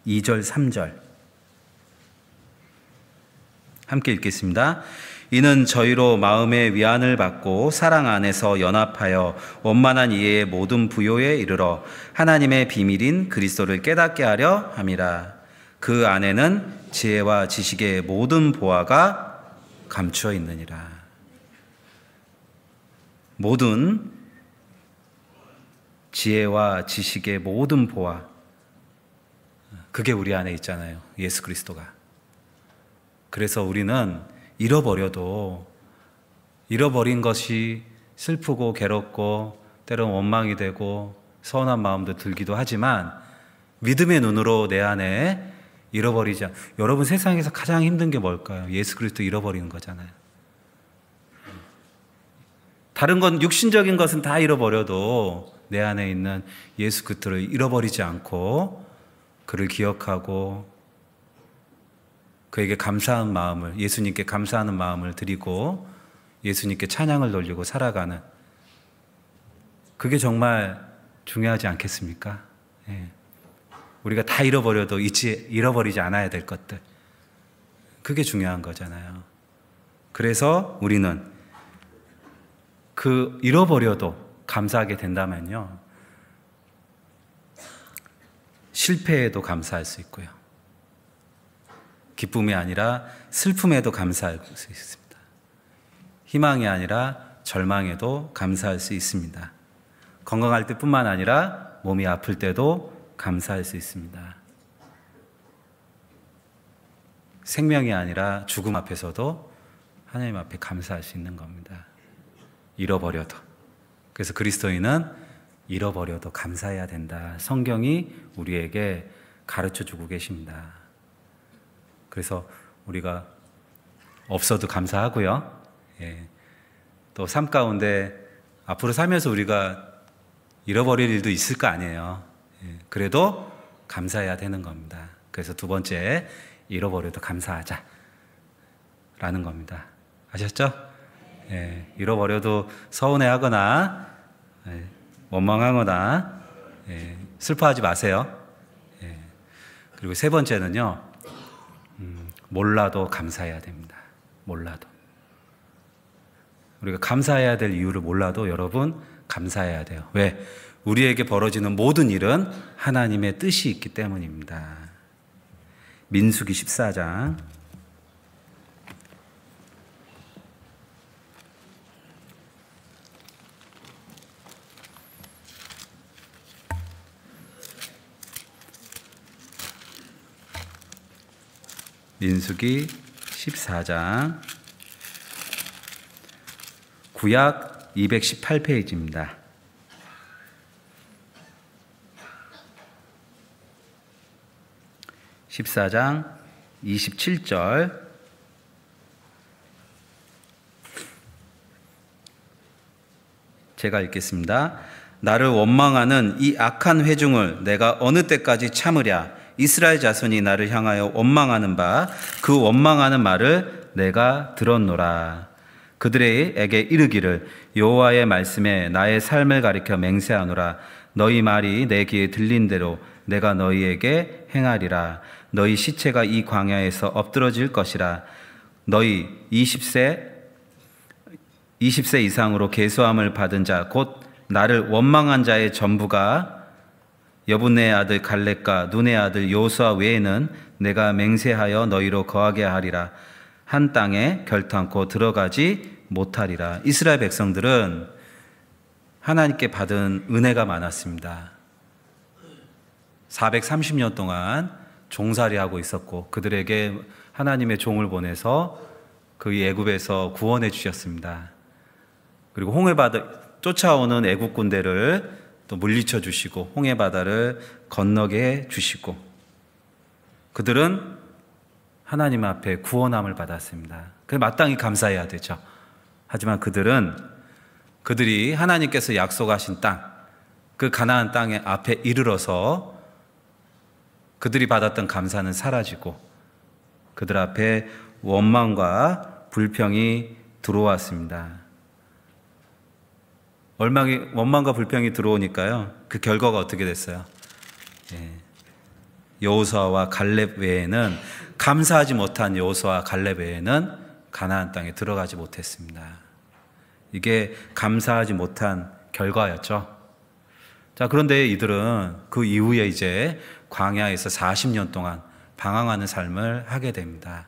2절 3절 함께 읽겠습니다. 이는 저희로 마음의 위안을 받고 사랑 안에서 연합하여 원만한 이해의 모든 부요에 이르러 하나님의 비밀인 그리스도를 깨닫게 하려 함이라. 그 안에는 지혜와 지식의 모든 보화가 감추어 있느니라. 모든 지혜와 지식의 모든 보화, 그게 우리 안에 있잖아요. 예수 그리스도가. 그래서 우리는 잃어버려도 잃어버린 것이 슬프고 괴롭고 때로는 원망이 되고 서운한 마음도 들기도 하지만 믿음의 눈으로 내 안에 잃어버리지 않... 여러분, 세상에서 가장 힘든 게 뭘까요? 예수 그리스도 잃어버리는 거잖아요. 다른 건, 육신적인 것은 다 잃어버려도 내 안에 있는 예수 그리스도를 잃어버리지 않고 그를 기억하고 그에게 감사한 마음을, 예수님께 감사하는 마음을 드리고 예수님께 찬양을 돌리고 살아가는, 그게 정말 중요하지 않겠습니까? 예. 우리가 다 잃어버려도 잃어버리지 않아야 될 것들, 그게 중요한 거잖아요. 그래서 우리는 그 잃어버려도 감사하게 된다면요, 실패에도 감사할 수 있고요, 기쁨이 아니라 슬픔에도 감사할 수 있습니다. 희망이 아니라 절망에도 감사할 수 있습니다. 건강할 때뿐만 아니라 몸이 아플 때도 감사할 수 있습니다. 생명이 아니라 죽음 앞에서도 하나님 앞에 감사할 수 있는 겁니다. 잃어버려도. 그래서 그리스도인은 잃어버려도 감사해야 된다. 성경이 우리에게 가르쳐주고 계십니다. 그래서 우리가 없어도 감사하고요. 예. 또 삶 가운데 앞으로 살면서 우리가 잃어버릴 일도 있을 거 아니에요. 예. 그래도 감사해야 되는 겁니다. 그래서 두 번째, 잃어버려도 감사하자 라는 겁니다. 아셨죠? 예. 잃어버려도 서운해하거나 원망하거나 슬퍼하지 마세요. 예. 그리고 세 번째는요, 몰라도 감사해야 됩니다. 몰라도. 우리가 감사해야 될 이유를 몰라도 여러분 감사해야 돼요. 왜? 우리에게 벌어지는 모든 일은 하나님의 뜻이 있기 때문입니다. 민수기 14장 민수기 14장 구약 218페이지입니다. (14장 27절) 제가 읽겠습니다. 나를 원망하는 이 악한 회중을 내가 어느 때까지 참으랴. 이스라엘 자손이 나를 향하여 원망하는 바 그 원망하는 말을 내가 들었노라. 그들에게 이르기를 여호와의 말씀에 나의 삶을 가리켜 맹세하노라. 너희 말이 내 귀에 들린 대로 내가 너희에게 행하리라. 너희 시체가 이 광야에서 엎드러질 것이라. 너희 20세 이상으로 계수함을 받은 자 곧 나를 원망한 자의 전부가 여분네의 아들 갈렙과 눈의 아들 여호수아 외에는 내가 맹세하여 너희로 거하게 하리라. 한 땅에 결탄코 들어가지 못하리라. 이스라엘 백성들은 하나님께 받은 은혜가 많았습니다. 430년 동안 종살이하고 있었고 그들에게 하나님의 종을 보내서 그 애굽에서 구원해 주셨습니다. 그리고 홍해바다 쫓아오는 애굽 군대를 또 물리쳐 주시고 홍해바다를 건너게 해 주시고 그들은 하나님 앞에 구원함을 받았습니다. 그래서 마땅히 감사해야 되죠. 하지만 그들이 하나님께서 약속하신 땅, 그 가나안 땅의 앞에 이르러서 그들이 받았던 감사는 사라지고 그들 앞에 원망과 불평이 들어왔습니다. 원망과 불평이 들어오니까요, 그 결과가 어떻게 됐어요? 여호수아와 갈렙 외에는, 감사하지 못한 여호수아와 갈렙 외에는 가나안 땅에 들어가지 못했습니다. 이게 감사하지 못한 결과였죠. 자, 그런데 이들은 그 이후에 이제 광야에서 40년 동안 방황하는 삶을 하게 됩니다.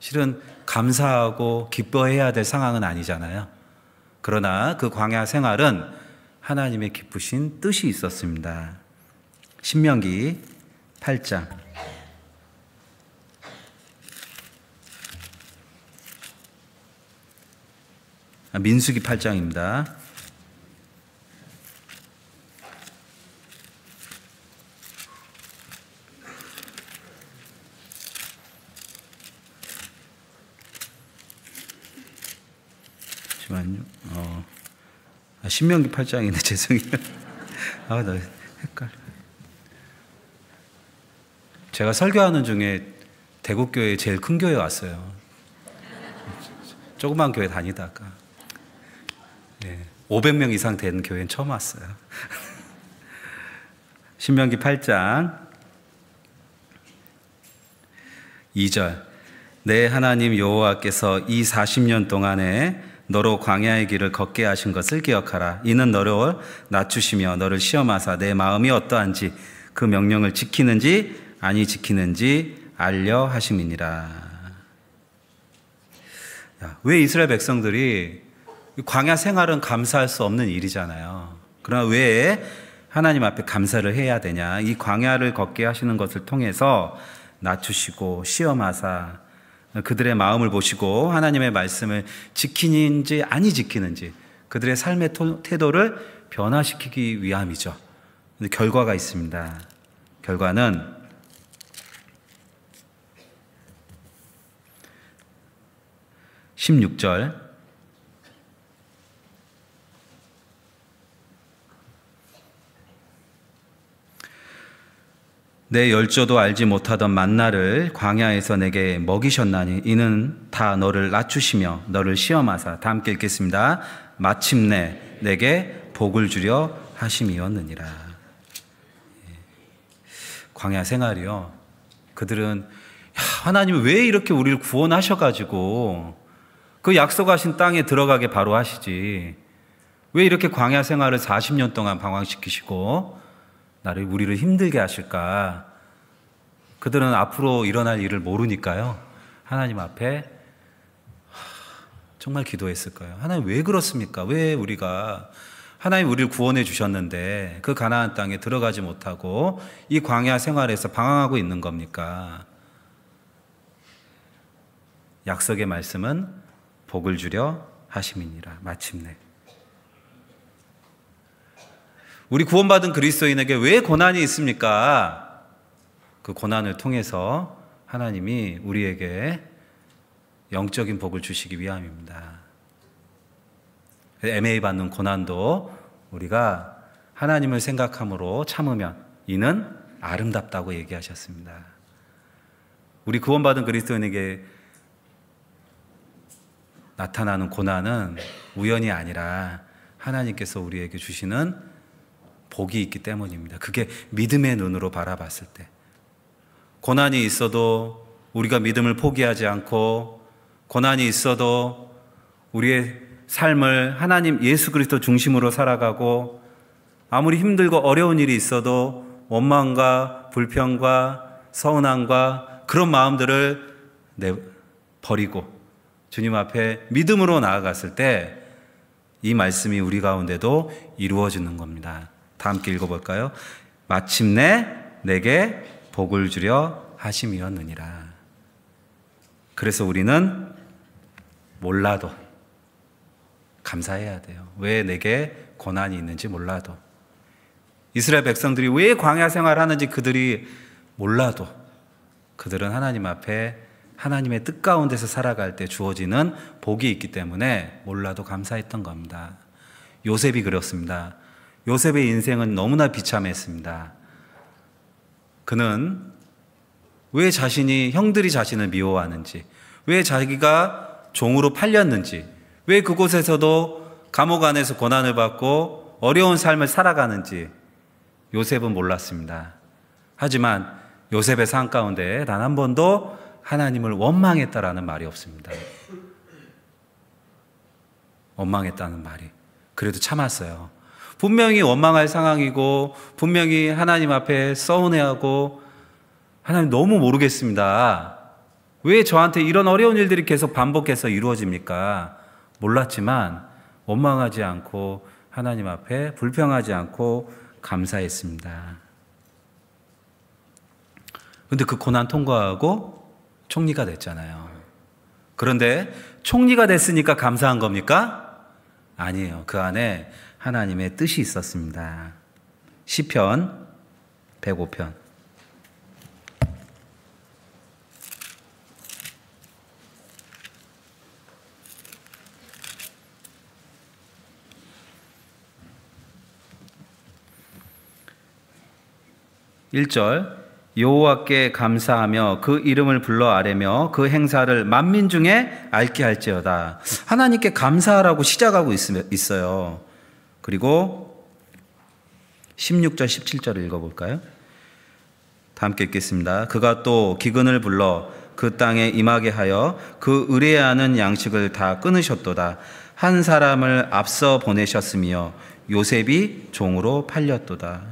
실은 감사하고 기뻐해야 될 상황은 아니잖아요. 그러나 그 광야 생활은 하나님의 기쁘신 뜻이 있었습니다. 신명기 8장. 민수기 8장입니다. 잠시만요. 신명기 8장이네. 죄송해요. 나 헷갈려. 제가 설교하는 중에 대구교회 제일 큰 교회 왔어요. 조그만 교회 다니다가 500명 이상 되는 교회는 처음 왔어요. 신명기 8장 2절. 내 하나님 여호와께서 이 40년 동안에 너로 광야의 길을 걷게 하신 것을 기억하라. 이는 너를 낮추시며 너를 시험하사 내 마음이 어떠한지 그 명령을 지키는지 아니 지키는지 알려 하심이니라. 왜 이스라엘 백성들이, 광야 생활은 감사할 수 없는 일이잖아요. 그러나 왜 하나님 앞에 감사를 해야 되냐? 이 광야를 걷게 하시는 것을 통해서 낮추시고 시험하사 그들의 마음을 보시고 하나님의 말씀을 지키는지 아니 지키는지 그들의 삶의 태도를 변화시키기 위함이죠. 근데 결과가 있습니다. 결과는 16절. 내 열조도 알지 못하던 만나를 광야에서 내게 먹이셨나니 이는 다 너를 낮추시며 너를 시험하사. 다 함께 읽겠습니다. 마침내 내게 복을 주려 하심이었느니라. 광야 생활이요, 그들은 하나님이 왜 이렇게 우리를 구원하셔가지고 그 약속하신 땅에 들어가게 바로 하시지, 왜 이렇게 광야 생활을 40년 동안 방황시키시고 우리를 힘들게 하실까? 그들은 앞으로 일어날 일을 모르니까요, 하나님 앞에 정말 기도했을 거예요. 하나님 왜 그렇습니까? 왜 하나님 우리를 구원해 주셨는데 그 가나안 땅에 들어가지 못하고 이 광야 생활에서 방황하고 있는 겁니까? 약속의 말씀은 복을 주려 하심이니라. 마침내. 우리 구원받은 그리스도인에게 왜 고난이 있습니까? 그 고난을 통해서 하나님이 우리에게 영적인 복을 주시기 위함입니다. 애매히 받는 고난도 우리가 하나님을 생각함으로 참으면 이는 아름답다고 얘기하셨습니다. 우리 구원받은 그리스도인에게 나타나는 고난은 우연이 아니라 하나님께서 우리에게 주시는 복이 있기 때문입니다. 그게 믿음의 눈으로 바라봤을 때, 고난이 있어도 우리가 믿음을 포기하지 않고, 고난이 있어도 우리의 삶을 하나님 예수 그리스도 중심으로 살아가고, 아무리 힘들고 어려운 일이 있어도 원망과 불평과 서운함과 그런 마음들을 버리고 주님 앞에 믿음으로 나아갔을 때 이 말씀이 우리 가운데도 이루어지는 겁니다. 다 함께 읽어볼까요? 마침내 내게 복을 주려 하심이었느니라. 그래서 우리는 몰라도 감사해야 돼요. 왜 내게 고난이 있는지 몰라도. 이스라엘 백성들이 왜 광야 생활하는지 그들이 몰라도 그들은 하나님 앞에 하나님의 뜻 가운데서 살아갈 때 주어지는 복이 있기 때문에 몰라도 감사했던 겁니다. 요셉이 그렇습니다. 요셉의 인생은 너무나 비참했습니다. 그는 왜 형들이 자신을 미워하는지, 왜 자기가 종으로 팔렸는지, 왜 그곳에서도 감옥 안에서 고난을 받고 어려운 삶을 살아가는지 요셉은 몰랐습니다. 하지만 요셉의 삶 가운데 단 한 번도 하나님을 원망했다라는 말이 없습니다. 원망했다는 말이. 그래도 참았어요. 분명히 원망할 상황이고 분명히 하나님 앞에 서운해하고 하나님 너무 모르겠습니다. 왜 저한테 이런 어려운 일들이 계속 반복해서 이루어집니까? 몰랐지만 원망하지 않고 하나님 앞에 불평하지 않고 감사했습니다. 그런데 그 고난 통과하고 총리가 됐잖아요. 그런데 총리가 됐으니까 감사한 겁니까? 아니에요. 그 안에 하나님의 뜻이 있었습니다. 시편 105편 1절 여호와께 감사하며 그 이름을 불러 아뢰며 그 행사를 만민 중에 알게 할지어다. 하나님께 감사하라고 시작하고 있어요. 그리고 16절 17절을 읽어볼까요? 다 함께 읽겠습니다. 그가 또 기근을 불러 그 땅에 임하게 하여 그 의뢰하는 양식을 다 끊으셨도다. 한 사람을 앞서 보내셨으며 요셉이 종으로 팔렸도다.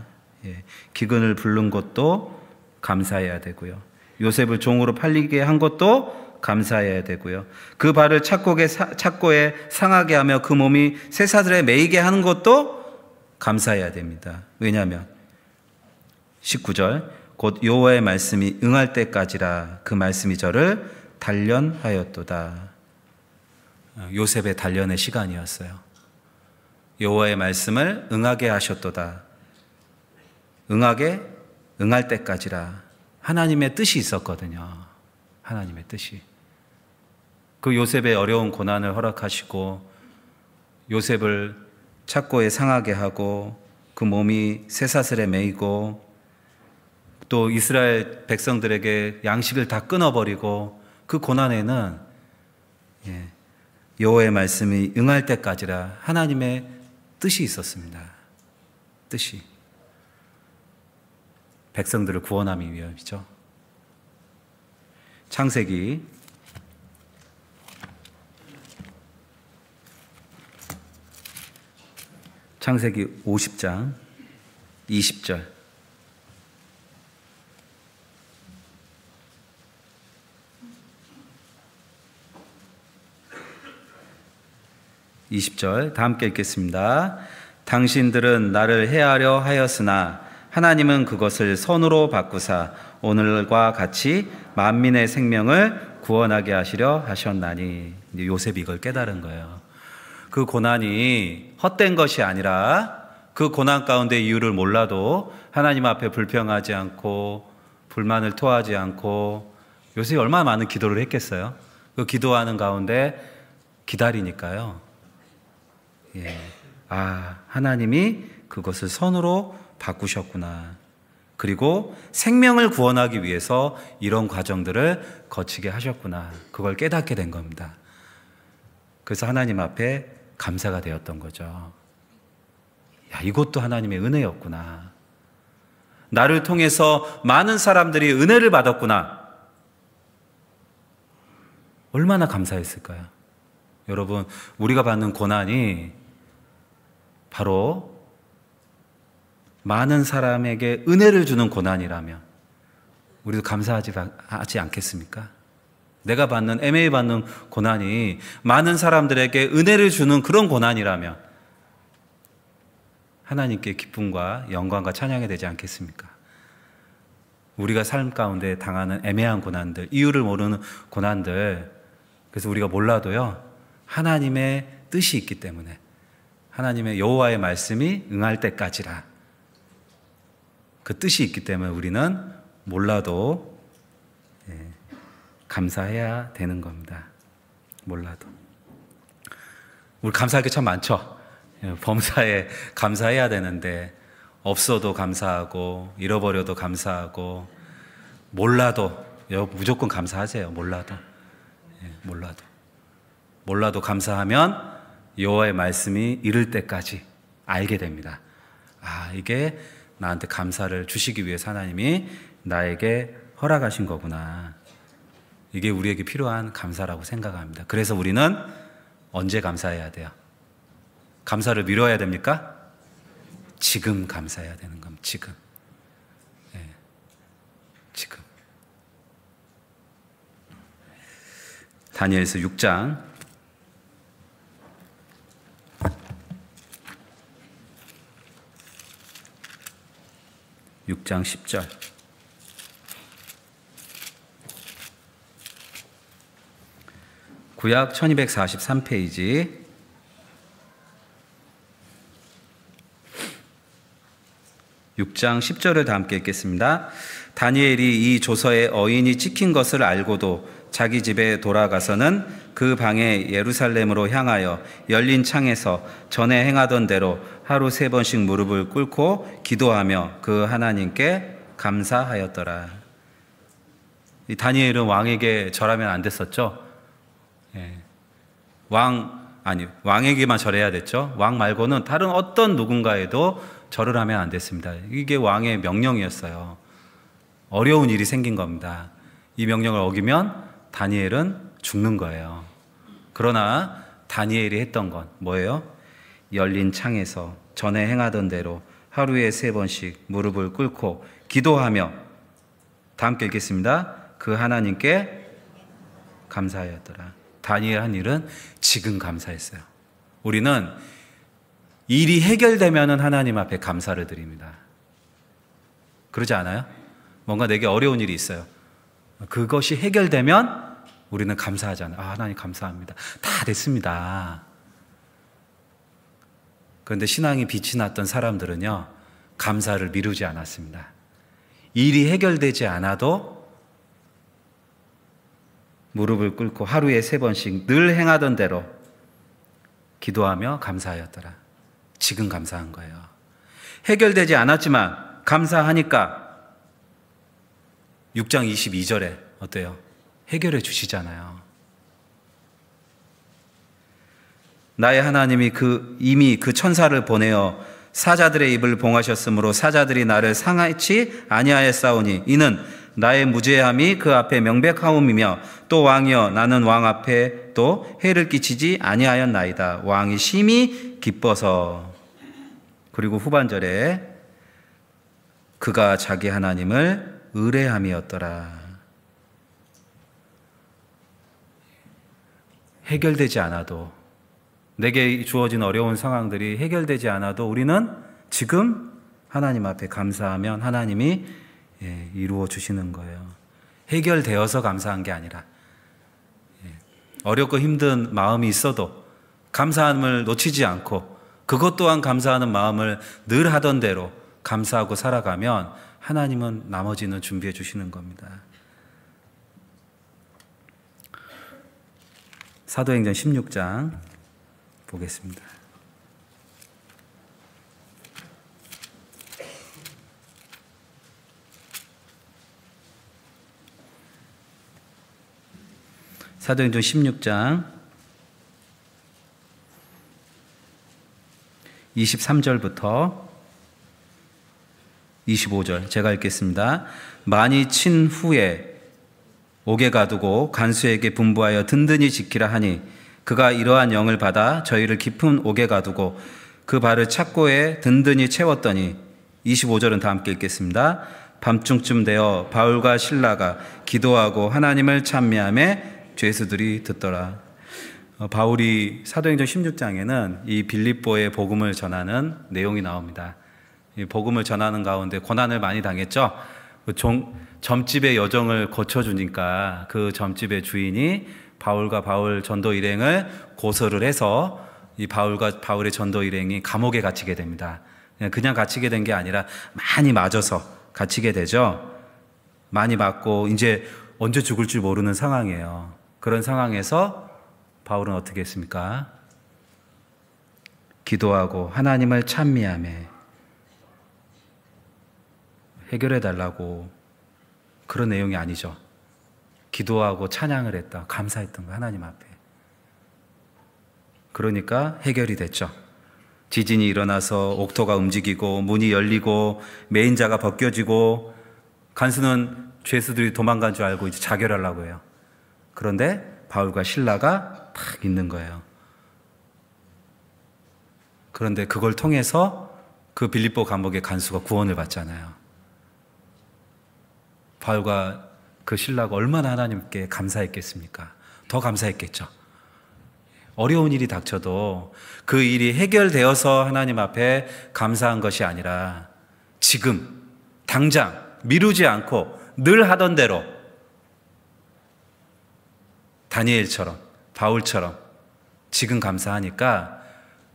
기근을 부른 것도 감사해야 되고요. 요셉을 종으로 팔리게 한 것도 감사해야 되고요. 그 발을 착고에 상하게 하며 그 몸이 쇠사슬에 매이게 하는 것도 감사해야 됩니다. 왜냐하면 19절 곧 여호와의 말씀이 응할 때까지라 그 말씀이 저를 단련하였도다. 요셉의 단련의 시간이었어요. 여호와의 말씀을 응하게 하셨도다. 응할 때까지라. 하나님의 뜻이 있었거든요. 하나님의 뜻이. 그 요셉의 어려운 고난을 허락하시고 요셉을 착고에 상하게 하고 그 몸이 쇠사슬에 매이고 또 이스라엘 백성들에게 양식을 다 끊어버리고 그 고난에는 여호와의 말씀이 응할 때까지라 하나님의 뜻이 있었습니다. 뜻이. 백성들을 구원하기 위함이죠. 창세기 50장 20절 다 함께 읽겠습니다. 당신들은 나를 해하려 하였으나 하나님은 그것을 선으로 바꾸사 오늘과 같이 만민의 생명을 구원하게 하시려 하셨나니. 요셉이 이걸 깨달은 거예요. 그 고난이 헛된 것이 아니라 그 고난 가운데 이유를 몰라도 하나님 앞에 불평하지 않고 불만을 토하지 않고 요셉이 얼마나 많은 기도를 했겠어요. 그 기도하는 가운데 기다리니까요. 하나님이 그것을 선으로 바꾸셨구나. 그리고 생명을 구원하기 위해서 이런 과정들을 거치게 하셨구나. 그걸 깨닫게 된 겁니다. 그래서 하나님 앞에 감사가 되었던 거죠. 이것도 하나님의 은혜였구나. 나를 통해서 많은 사람들이 은혜를 받았구나. 얼마나 감사했을까요? 여러분, 우리가 받는 고난이 바로 많은 사람에게 은혜를 주는 고난이라면 우리도 감사하지 않겠습니까? 내가 받는 MA 받는 고난이 많은 사람들에게 은혜를 주는 그런 고난이라면 하나님께 기쁨과 영광과 찬양이 되지 않겠습니까? 우리가 삶 가운데 당하는 애매한 고난들, 이유를 모르는 고난들, 그래서 우리가 몰라도요, 하나님의 뜻이 있기 때문에, 하나님의 여호와의 말씀이 응할 때까지라, 그 뜻이 있기 때문에 우리는 몰라도 감사해야 되는 겁니다. 몰라도. 우리 감사할 게 참 많죠. 범사에 감사해야 되는데 없어도 감사하고 잃어버려도 감사하고 몰라도 무조건 감사하세요. 몰라도 감사하면 여호와의 말씀이 이를 때까지 알게 됩니다. 아, 이게 나한테 감사를 주시기 위해서 하나님이 나에게 허락하신 거구나. 이게 우리에게 필요한 감사라고 생각합니다. 그래서 우리는 언제 감사해야 돼요? 감사를 미뤄야 됩니까? 지금 감사해야 되는 겁니다. 지금. 지금. 다니엘서 6장 10절. 구약 1243페이지 6장 10절을 다 함께 읽겠습니다. 다니엘이 이 조서에 어인이 찍힌 것을 알고도 자기 집에 돌아가서는 그 방에 예루살렘으로 향하여 열린 창에서 전에 행하던 대로 하루 3번씩 무릎을 꿇고 기도하며 그 하나님께 감사하였더라. 이 다니엘은 왕에게 절하면 안 됐었죠. 왕에게만 절해야 됐죠. 왕 말고는 다른 어떤 누군가에도 절을 하면 안 됐습니다. 이게 왕의 명령이었어요. 어려운 일이 생긴 겁니다. 이 명령을 어기면 다니엘은 죽는 거예요. 그러나 다니엘이 했던 건 뭐예요? 열린 창에서 전에 행하던 대로 하루에 3번씩 무릎을 꿇고 기도하며, 다 함께 읽겠습니다. 그 하나님께 감사하였더라. 다니엘 한 일은 지금 감사했어요. 우리는 일이 해결되면 하나님 앞에 감사를 드립니다. 그러지 않아요? 뭔가 내게 어려운 일이 있어요. 그것이 해결되면 우리는 감사하잖아요. 아, 하나님 감사합니다. 다 됐습니다. 그런데 신앙이 빛이 났던 사람들은요, 감사를 미루지 않았습니다. 일이 해결되지 않아도 무릎을 꿇고 하루에 3번씩 늘 행하던 대로 기도하며 감사하였더라. 지금 감사한 거예요. 해결되지 않았지만 감사하니까 6장 22절에 어때요? 해결해 주시잖아요. 나의 하나님이 이미 그 천사를 보내어 사자들의 입을 봉하셨으므로 사자들이 나를 상하치 아니하였사오니 이는 나의 무죄함이 그 앞에 명백하옴이며 또 왕이여 나는 왕 앞에 또 해를 끼치지 아니하였나이다. 왕이 심히 기뻐서. 그리고 후반절에 그가 자기 하나님을 의뢰함이었더라. 해결되지 않아도, 내게 주어진 어려운 상황들이 해결되지 않아도 우리는 지금 하나님 앞에 감사하면 하나님이 이루어 주시는 거예요. 해결되어서 감사한 게 아니라, 어렵고 힘든 마음이 있어도 감사함을 놓치지 않고 그것 또한 감사하는 마음을 늘 하던 대로 감사하고 살아가면 하나님은 나머지는 준비해 주시는 겁니다. 사도행전 16장 보겠습니다. 사도행전 16장 23절부터 25절 제가 읽겠습니다. 많이 친 후에 옥에 가두고 간수에게 분부하여 든든히 지키라 하니 그가 이러한 영을 받아 저희를 깊은 옥에 가두고 그 발을 착고에 든든히 채웠더니 25절은 다 함께 읽겠습니다. 밤중쯤 되어 바울과 실라가 기도하고 하나님을 찬미하며 죄수들이 듣더라. 바울이 사도행전 16장에는 이 빌립보의 복음을 전하는 내용이 나옵니다. 이 복음을 전하는 가운데 고난을 많이 당했죠. 점집의 여정을 거쳐주니까 그 점집의 주인이 바울과 바울 전도 일행을 고소를 해서 이 바울과 바울의 전도 일행이 감옥에 갇히게 됩니다. 그냥 갇히게 된 게 아니라 많이 맞아서 갇히게 되죠. 많이 맞고 이제 언제 죽을 줄 모르는 상황이에요. 그런 상황에서 바울은 어떻게 했습니까? 기도하고 하나님을 찬미하며 해결해 달라고, 그런 내용이 아니죠. 기도하고 찬양을 했다, 감사했던 거, 하나님 앞에. 그러니까 해결이 됐죠. 지진이 일어나서 옥토가 움직이고 문이 열리고 매인자가 벗겨지고 간수는 죄수들이 도망간 줄 알고 이제 자결하려고 해요. 그런데 바울과 실라가 딱 있는 거예요. 그런데 그걸 통해서 그 빌립보 감옥의 간수가 구원을 받잖아요. 바울과 그 실라가 얼마나 하나님께 감사했겠습니까? 더 감사했겠죠. 어려운 일이 닥쳐도 그 일이 해결되어서 하나님 앞에 감사한 것이 아니라 지금 당장 미루지 않고 늘 하던 대로 다니엘처럼, 바울처럼 지금 감사하니까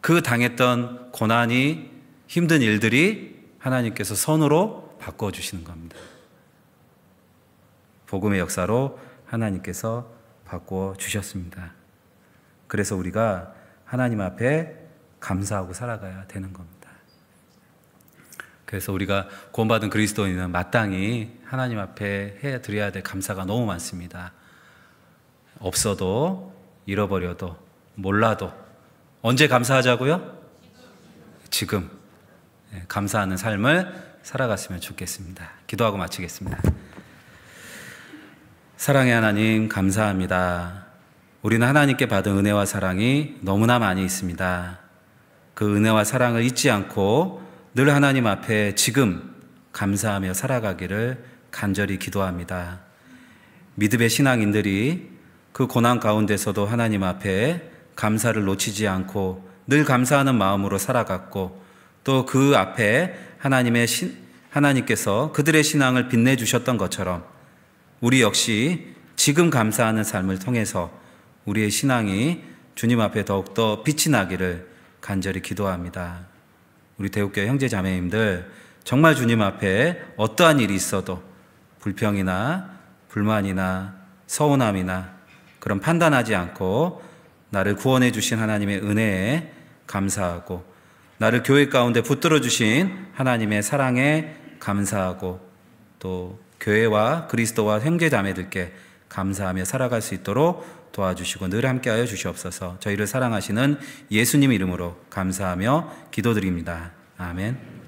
그 당했던 고난이, 힘든 일들이 하나님께서 선으로 바꿔주시는 겁니다. 복음의 역사로 하나님께서 바꿔주셨습니다. 그래서 우리가 하나님 앞에 감사하고 살아가야 되는 겁니다. 그래서 우리가 구원받은 그리스도인은 마땅히 하나님 앞에 해드려야 될 감사가 너무 많습니다. 없어도, 잃어버려도, 몰라도 언제 감사하자고요? 지금. 감사하는 삶을 살아갔으면 좋겠습니다. 기도하고 마치겠습니다. 사랑의 하나님, 감사합니다. 우리는 하나님께 받은 은혜와 사랑이 너무나 많이 있습니다. 그 은혜와 사랑을 잊지 않고 늘 하나님 앞에 지금 감사하며 살아가기를 간절히 기도합니다. 믿음의 신앙인들이 그 고난 가운데서도 하나님 앞에 감사를 놓치지 않고 늘 감사하는 마음으로 살아갔고, 또 그 앞에 하나님께서 그들의 신앙을 빛내주셨던 것처럼 우리 역시 지금 감사하는 삶을 통해서 우리의 신앙이 주님 앞에 더욱더 빛이 나기를 간절히 기도합니다. 우리 대우교회 형제 자매님들, 정말 주님 앞에 어떠한 일이 있어도 불평이나 불만이나 서운함이나 그런 판단하지 않고 나를 구원해 주신 하나님의 은혜에 감사하고, 나를 교회 가운데 붙들어 주신 하나님의 사랑에 감사하고, 또 교회와 그리스도와 형제 자매들께 감사하며 살아갈 수 있도록 도와주시고 늘 함께하여 주시옵소서. 저희를 사랑하시는 예수님 이름으로 감사하며 기도드립니다. 아멘.